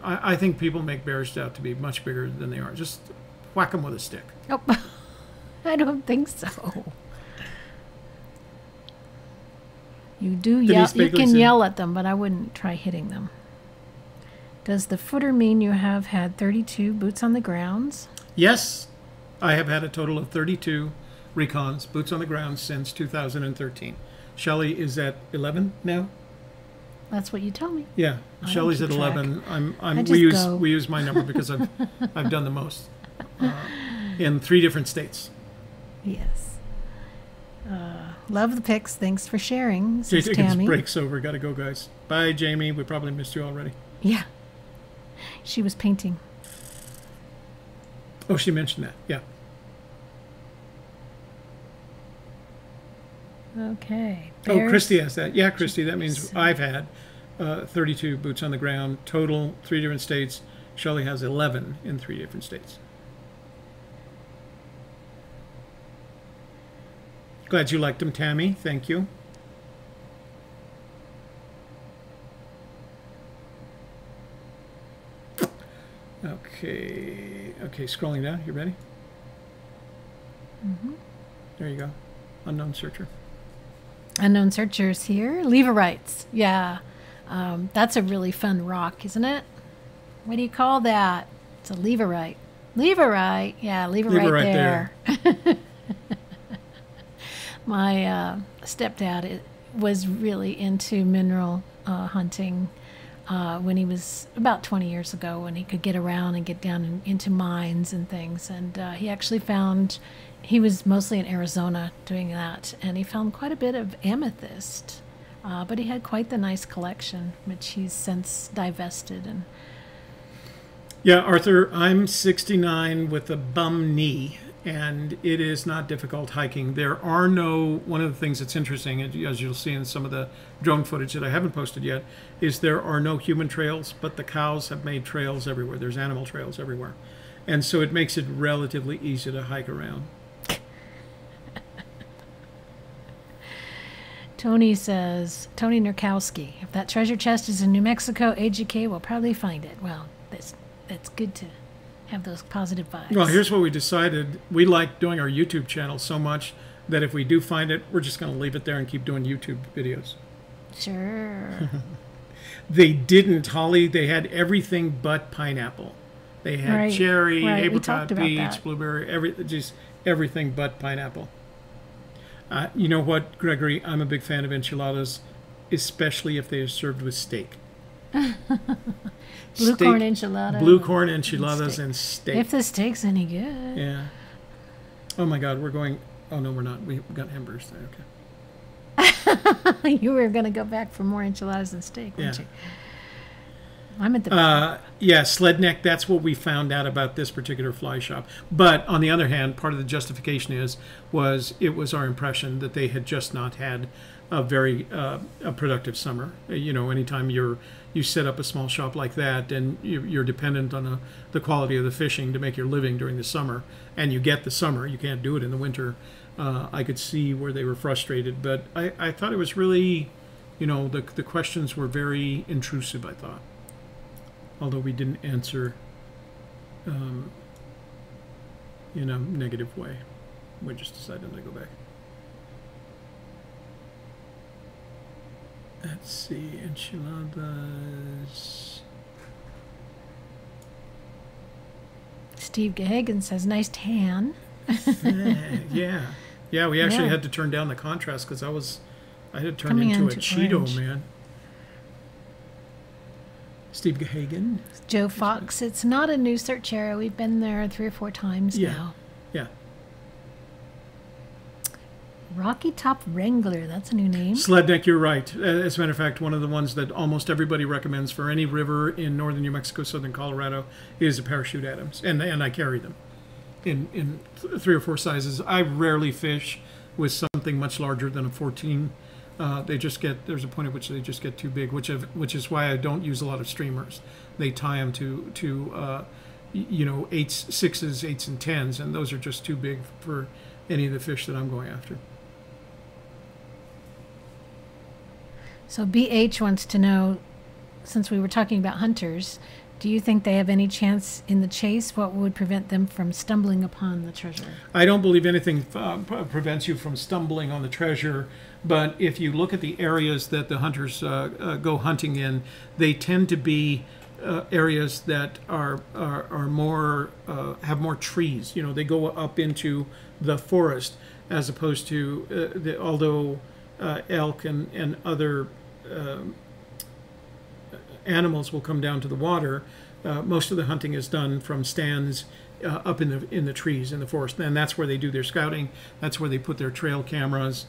I think people make bears out to be much bigger than they are. Just whack them with a stick. Oh, I don't think so. You do yell. You can yell at them, but I wouldn't try hitting them. Does the footer mean you have had 32 boots on the grounds? Yes, I have had a total of 32 Recons, boots on the ground, since 2013. Shelley is at 11 now. That's what you told me. Yeah, Shelley's at 11. We use my number because I've done the most in 3 different states. Yes. Love the pics. Thanks for sharing. Says Jake Tammy. Breaks over. Got to go, guys. Bye, Jamie. We probably missed you already. Yeah. She was painting. Oh, she mentioned that. Yeah. Okay. Oh, Christy has that. Yeah, Christy. That means I've had 32 boots on the ground total, 3 different states. Shelley has 11 in 3 different states. Glad you liked them, Tammy. Thank you. Okay. Okay, scrolling down. You ready? Mm-hmm. There you go. Unknown searcher. Unknown searchers here. Leverites. Yeah. That's a really fun rock, isn't it? What do you call that? It's a leverite. Leverite. Yeah, leverite there. My stepdad was really into mineral hunting when he was about 20 years ago, when he could get around and get down into mines and things. And he actually found, he was mostly in Arizona doing that, and he found quite a bit of amethyst. But he had quite the nice collection, which he's since divested. And yeah, Arthur, I'm 69 with a bum knee, and it is not difficult hiking. There are no, one of the things that's interesting, as you'll see in some of the drone footage that I haven't posted yet, is there are no human trails, but the cows have made trails everywhere. There's animal trails everywhere. And so it makes it relatively easy to hike around. Tony says, Tony Nurkowski, if that treasure chest is in New Mexico, AGK will probably find it. Well, that's good to have those positive vibes. Well, here's what we decided. We like doing our YouTube channel so much that if we do find it, we're just going to leave it there and keep doing YouTube videos. Sure. They didn't, Holly. They had everything but pineapple. They had cherry, apricot, peach, blueberry, just everything but pineapple. You know what, Gregory? I'm a big fan of enchiladas, especially if they are served with steak. Blue corn enchiladas and steak. If the steak's any good. Yeah. Oh my God, we're going. Oh no, we're not. We've got embers there. Okay. You were going to go back for more enchiladas and steak, weren't you? I'm at the yeah, Sledneck, that's what we found out about this particular fly shop. But on the other hand, part of the justification was our impression that they had just not had a very a productive summer. You know, anytime you set up a small shop like that and you're dependent on the quality of the fishing to make your living during the summer, and you get the summer, you can't do it in the winter. I could see where they were frustrated, but I thought it was really, you know, the questions were very intrusive, I thought. Although we didn't answer in a negative way. We just decided to go back. Let's see, enchiladas. Steve Gahagan says, nice tan. Yeah. Yeah, we actually had to turn down the contrast because I had turned into a Cheeto, orange. Man. Steve Gahagan. Joe Fox, it's not a new search area. We've been there 3 or 4 times now. Yeah. Rocky Top Wrangler, that's a new name. Sledneck, you're right. As a matter of fact, one of the ones that almost everybody recommends for any river in northern New Mexico, southern Colorado, is a Parachute Adams, and I carry them in 3 or 4 sizes. I rarely fish with something much larger than a 14. They just get, there's a point at which they just get too big, which is why I don't use a lot of streamers. They tie them to you know, 8s, 6s, 8s, and 10s, and those are just too big for any of the fish that I'm going after. So BH wants to know, since we were talking about hunters, do you think they have any chance in the chase? What would prevent them from stumbling upon the treasure? I don't believe anything prevents you from stumbling on the treasure, but if you look at the areas that the hunters go hunting in, they tend to be areas that are more have more trees. You know, they go up into the forest as opposed to although elk and other animals will come down to the water. Most of the hunting is done from stands up in the trees in the forest, and that's where they do their scouting. That's where they put their trail cameras.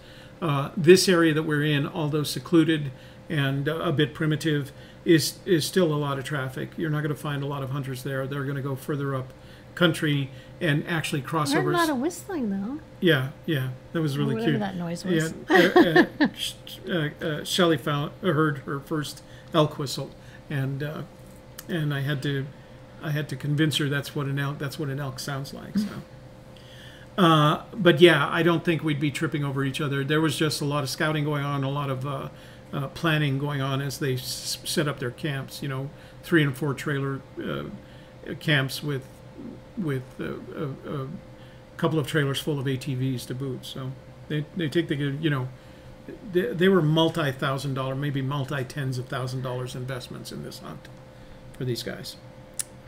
This area that we're in, although secluded and a bit primitive, is still a lot of traffic. You're not going to find a lot of hunters there. They're going to go further up country and actually cross I heard over. a lot of whistling though. Yeah, that was really Whatever cute. that noise was. Yeah, Shelley heard her first elk whistle, and I had to convince her that's what an elk sounds like. So, but yeah, I don't think we'd be tripping over each other. There was just a lot of scouting going on, a lot of planning going on as they set up their camps. You know, 3 and 4 trailer camps with a couple of trailers full of ATVs to boot. So they take the, you know, they were multi-$1,000, maybe multi-tens of $1,000 investments in this hunt for these guys.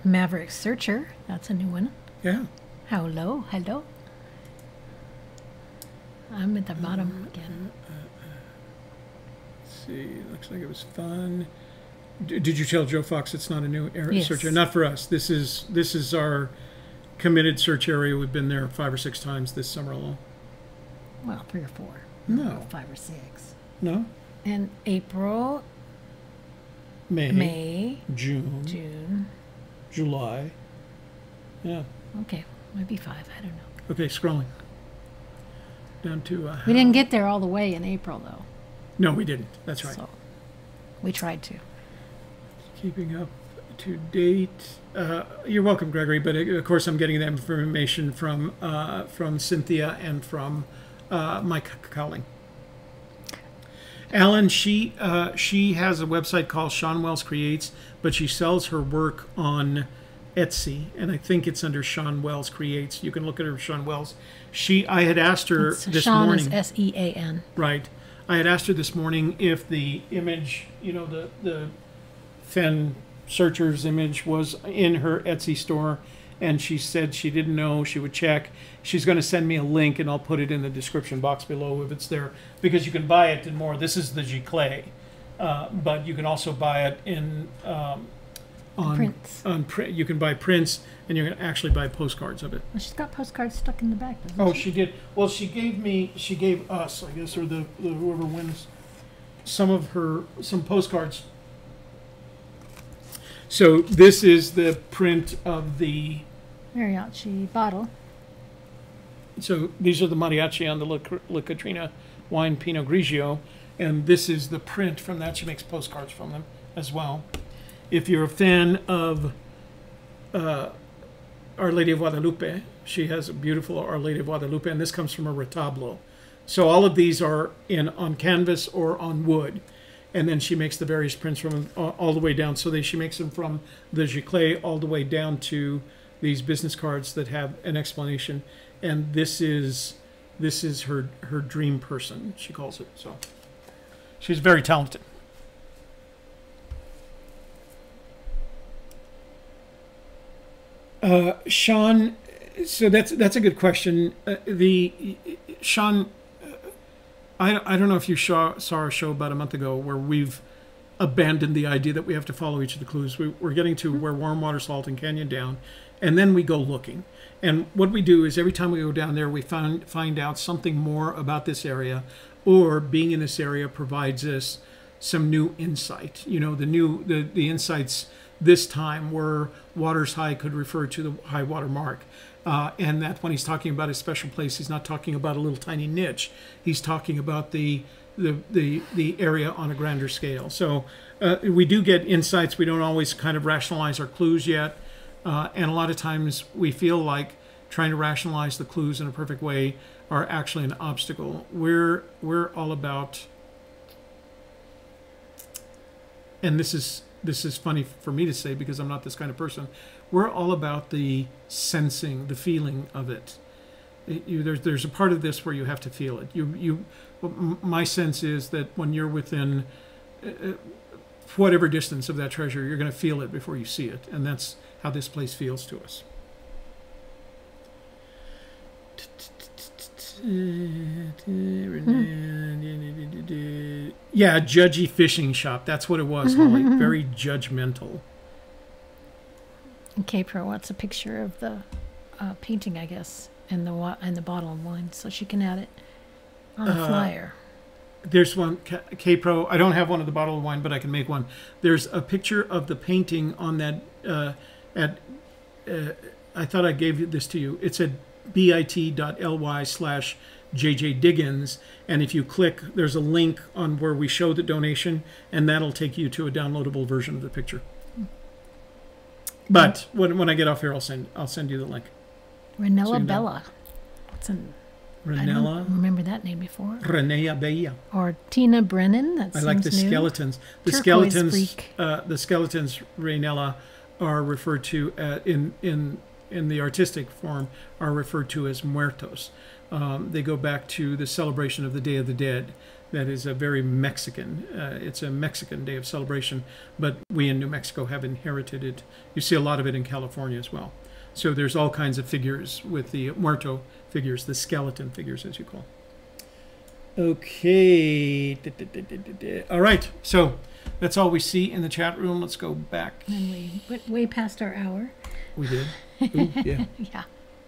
Maverick Searcher, that's a new one. Yeah. Hello. I'm at the bottom again. Let's see, looks like it was fun. Did you tell Joe Fox it's not a new Yes. search area? Not for us. This is our committed search area. We've been there 5 or 6 times this summer alone. Well, 3 or 4. No. 5 or 6. No? And April, May, June. July. Yeah. Okay, might be 5. I don't know. Okay, scrolling. Down to... We didn't get there all the way in April, though. No, we didn't. That's right. So we tried to. Keeping up to date. You're welcome, Gregory, but of course I'm getting that information from Cynthia and from Mike Cowling. Alan, she has a website called Sean Wells Creates, but she sells her work on Etsy, and I think it's under Sean Wells Creates. You can look at her, Sean Wells. I had asked her this Sean morning. Sean is S-E-A-N. Right. I had asked her this morning if the image, you know, the Fenn Searcher's image was in her Etsy store, and she said she didn't know. She would check. She's going to send me a link, and I'll put it in the description box below if it's there, because you can buy it in more. This is the Giclée, but you can also buy it in prints. You can buy prints, and you can actually buy postcards of it. Well, she's got postcards stuck in the back, doesn't Oh, she? she did. Well, she gave us, I guess, or the whoever wins, some postcards. So this is the print of the. Mariachi bottle. So these are the mariachi on the La Catrina wine Pinot Grigio, and this is the print from that. She makes postcards from them as well. If you're a fan of Our Lady of Guadalupe, she has a beautiful Our Lady of Guadalupe, and this comes from a retablo. So all of these are on canvas or on wood, and then she makes the various prints from them all the way down. So she makes them from the Giclée all the way down to these business cards that have an explanation. And this is her dream person, she calls it. So she's very talented. Sean, so that's a good question. Sean, I don't know if you saw our show about a month ago where we've abandoned the idea that we have to follow each of the clues. We're getting to where warm water, salt, and canyon down, and then we go looking. And what we do is every time we go down there, we find out something more about this area, or being in this area provides us some new insight. You know, the insights this time were waters high could refer to the high water mark. And that when he's talking about a special place, he's not talking about a little tiny niche. He's talking about the area on a grander scale. So we do get insights. We don't always kind of rationalize our clues yet. And a lot of times we feel like trying to rationalize the clues in a perfect way are actually an obstacle. We're all about, and this is funny for me to say because I'm not this kind of person, we're all about the sensing, the feeling of it. There's a part of this where you have to feel it. My sense is that when you're within whatever distance of that treasure, you're going to feel it before you see it, and that's how this place feels to us. Yeah, judgy fishing shop. That's what it was, Holly. Very judgmental. Okay, Pro wants a picture of the painting, I guess, and the bottle of wine, so she can add it on the flyer. There's one, K-Pro. I don't have one of the bottle of wine, but I can make one. There's a picture of the painting on that. I thought I gave this to you. It's at bit.ly/JJ Diggins, and if you click, there's a link on where we show the donation, and that'll take you to a downloadable version of the picture. But when I get off here, I'll send you the link. Ranella Bella. Ranella. I don't remember that name before. Renea Bella. Or Tina Brennan. That I like the new. skeletons. The Turquoise skeletons, Renella, are referred to in the artistic form are referred to as muertos. They go back to the celebration of the Day of the Dead. That is a very Mexican. It's a Mexican day of celebration, but we in New Mexico have inherited it. You see a lot of it in California as well. So there's all kinds of figures with the muerto figures, the skeleton figures, as you call. Okay. All right. So that's all we see in the chat room. Let's go back. And we went way past our hour. We did? Ooh, yeah. Yeah.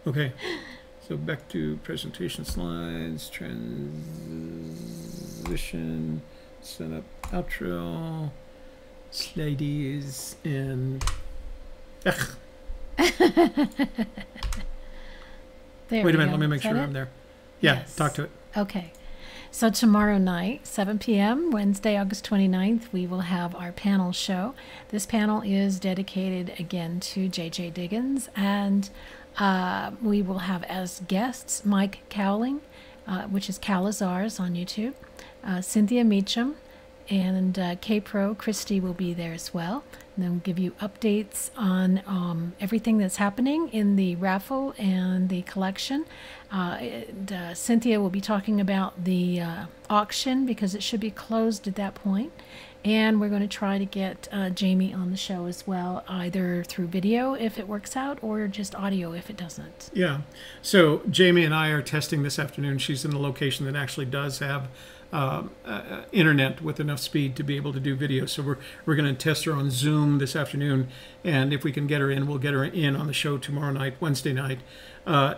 Okay. So back to presentation slides, transition, set up outro, slides, and... There Wait a minute, go. let me make sure I'm there. Yeah, Yes. talk to it. Okay. So tomorrow night, 7 p.m., Wednesday, August 29th, we will have our panel show. This panel is dedicated again to J.J. Diggins, and we will have as guests Mike Cowling, which is Calazars on YouTube, Cynthia Meacham, and K-Pro Christy will be there as well. And then we'll give you updates on everything that's happening in the raffle and the collection. Cynthia will be talking about the auction because it should be closed at that point. And we're going to try to get Jamie on the show as well, either through video if it works out or just audio if it doesn't. Yeah. So Jamie and I are testing this afternoon. She's in a location that actually does have internet with enough speed to be able to do video. So we're going to test her on Zoom this afternoon, and if we can get her in, we'll get her in on the show tomorrow night, Wednesday night.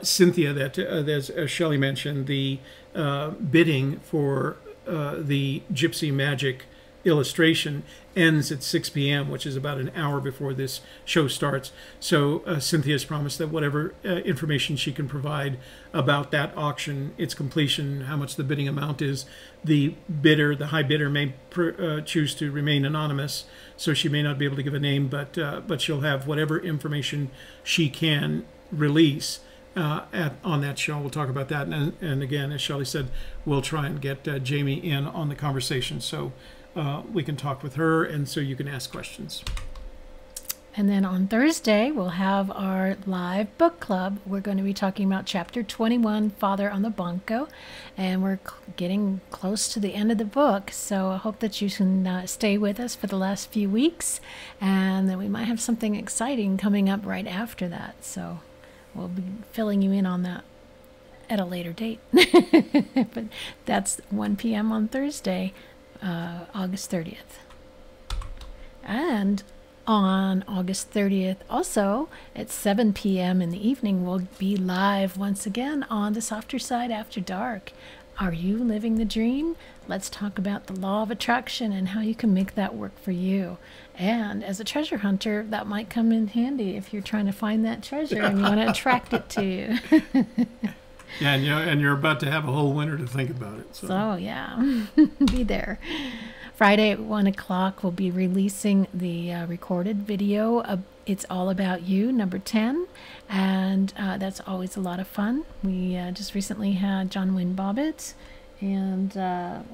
Cynthia, as Shelley mentioned, the bidding for the Gypsy Magic illustration ends at 6 p.m., which is about an hour before this show starts. So Cynthia's promised that whatever information she can provide about that auction, its completion, how much the bidding amount is, the high bidder may choose to remain anonymous, so she may not be able to give a name, but she'll have whatever information she can release on that show. We'll talk about that, and again, as Shelley said, we'll try and get Jamie in on the conversation so we can talk with her, and so you can ask questions. And then on Thursday, we'll have our live book club. We're going to be talking about Chapter 21, Father on the Banco, and we're getting close to the end of the book, so I hope that you can stay with us for the last few weeks, and then we might have something exciting coming up right after that, so we'll be filling you in on that at a later date. But that's 1 p.m. on Thursday, August 30th. And on August 30th, also at 7 p.m. in the evening, we'll be live once again on the Softer Side After Dark. Are you living the dream? Let's talk about the law of attraction and how you can make that work for you. And as a treasure hunter, that might come in handy if you're trying to find that treasure and you want to attract it to you. Yeah, and you're about to have a whole winter to think about it. So yeah, be there. Friday at 1 o'clock, we'll be releasing the recorded video It's All About You, number 10, and that's always a lot of fun. We just recently had John Wayne Bobbitt, and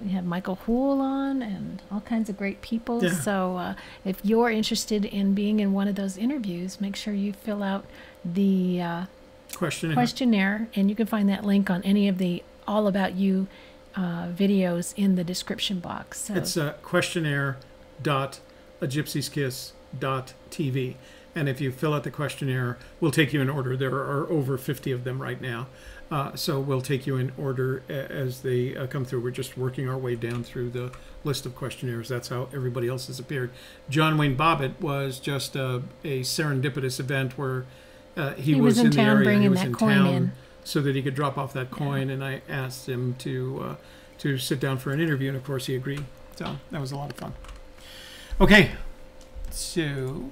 we had Michael Houle on, and all kinds of great people. Yeah. So if you're interested in being in one of those interviews, make sure you fill out the questionnaire, and you can find that link on any of the All About You videos in the description box. So it's questionnaire.agypsieskiss.tv. And if you fill out the questionnaire, we'll take you in order. There are over 50 of them right now. So we'll take you in order as they come through. We're just working our way down through the list of questionnaires. That's how everybody else has appeared. John Wayne Bobbitt was just a serendipitous event where he was in the town area. bringing He was that in coin town in. so that he could drop off that coin, and I asked him to sit down for an interview, and of course he agreed. So that was a lot of fun. Okay, so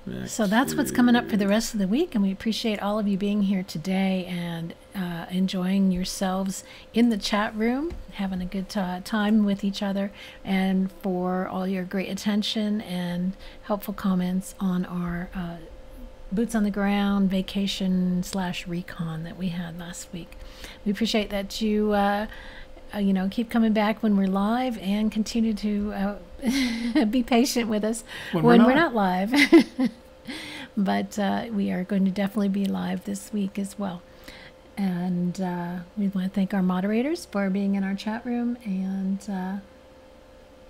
that's what's coming up for the rest of the week, and we appreciate all of you being here today and enjoying yourselves in the chat room, having a good time with each other, and for all your great attention and helpful comments on our boots on the ground vacation / recon that we had last week. We appreciate that you keep coming back when we're live, and continue to be patient with us when we're not live. But we are going to definitely be live this week as well. And we want to thank our moderators for being in our chat room. And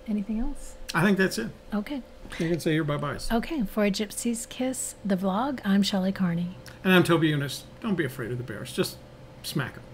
anything else? I think that's it. Okay. You can say your bye-byes. Okay. For a Gypsy's Kiss, the vlog, I'm Shelley Carney. And I'm Toby Eunice. Don't be afraid of the bears. Just smack them.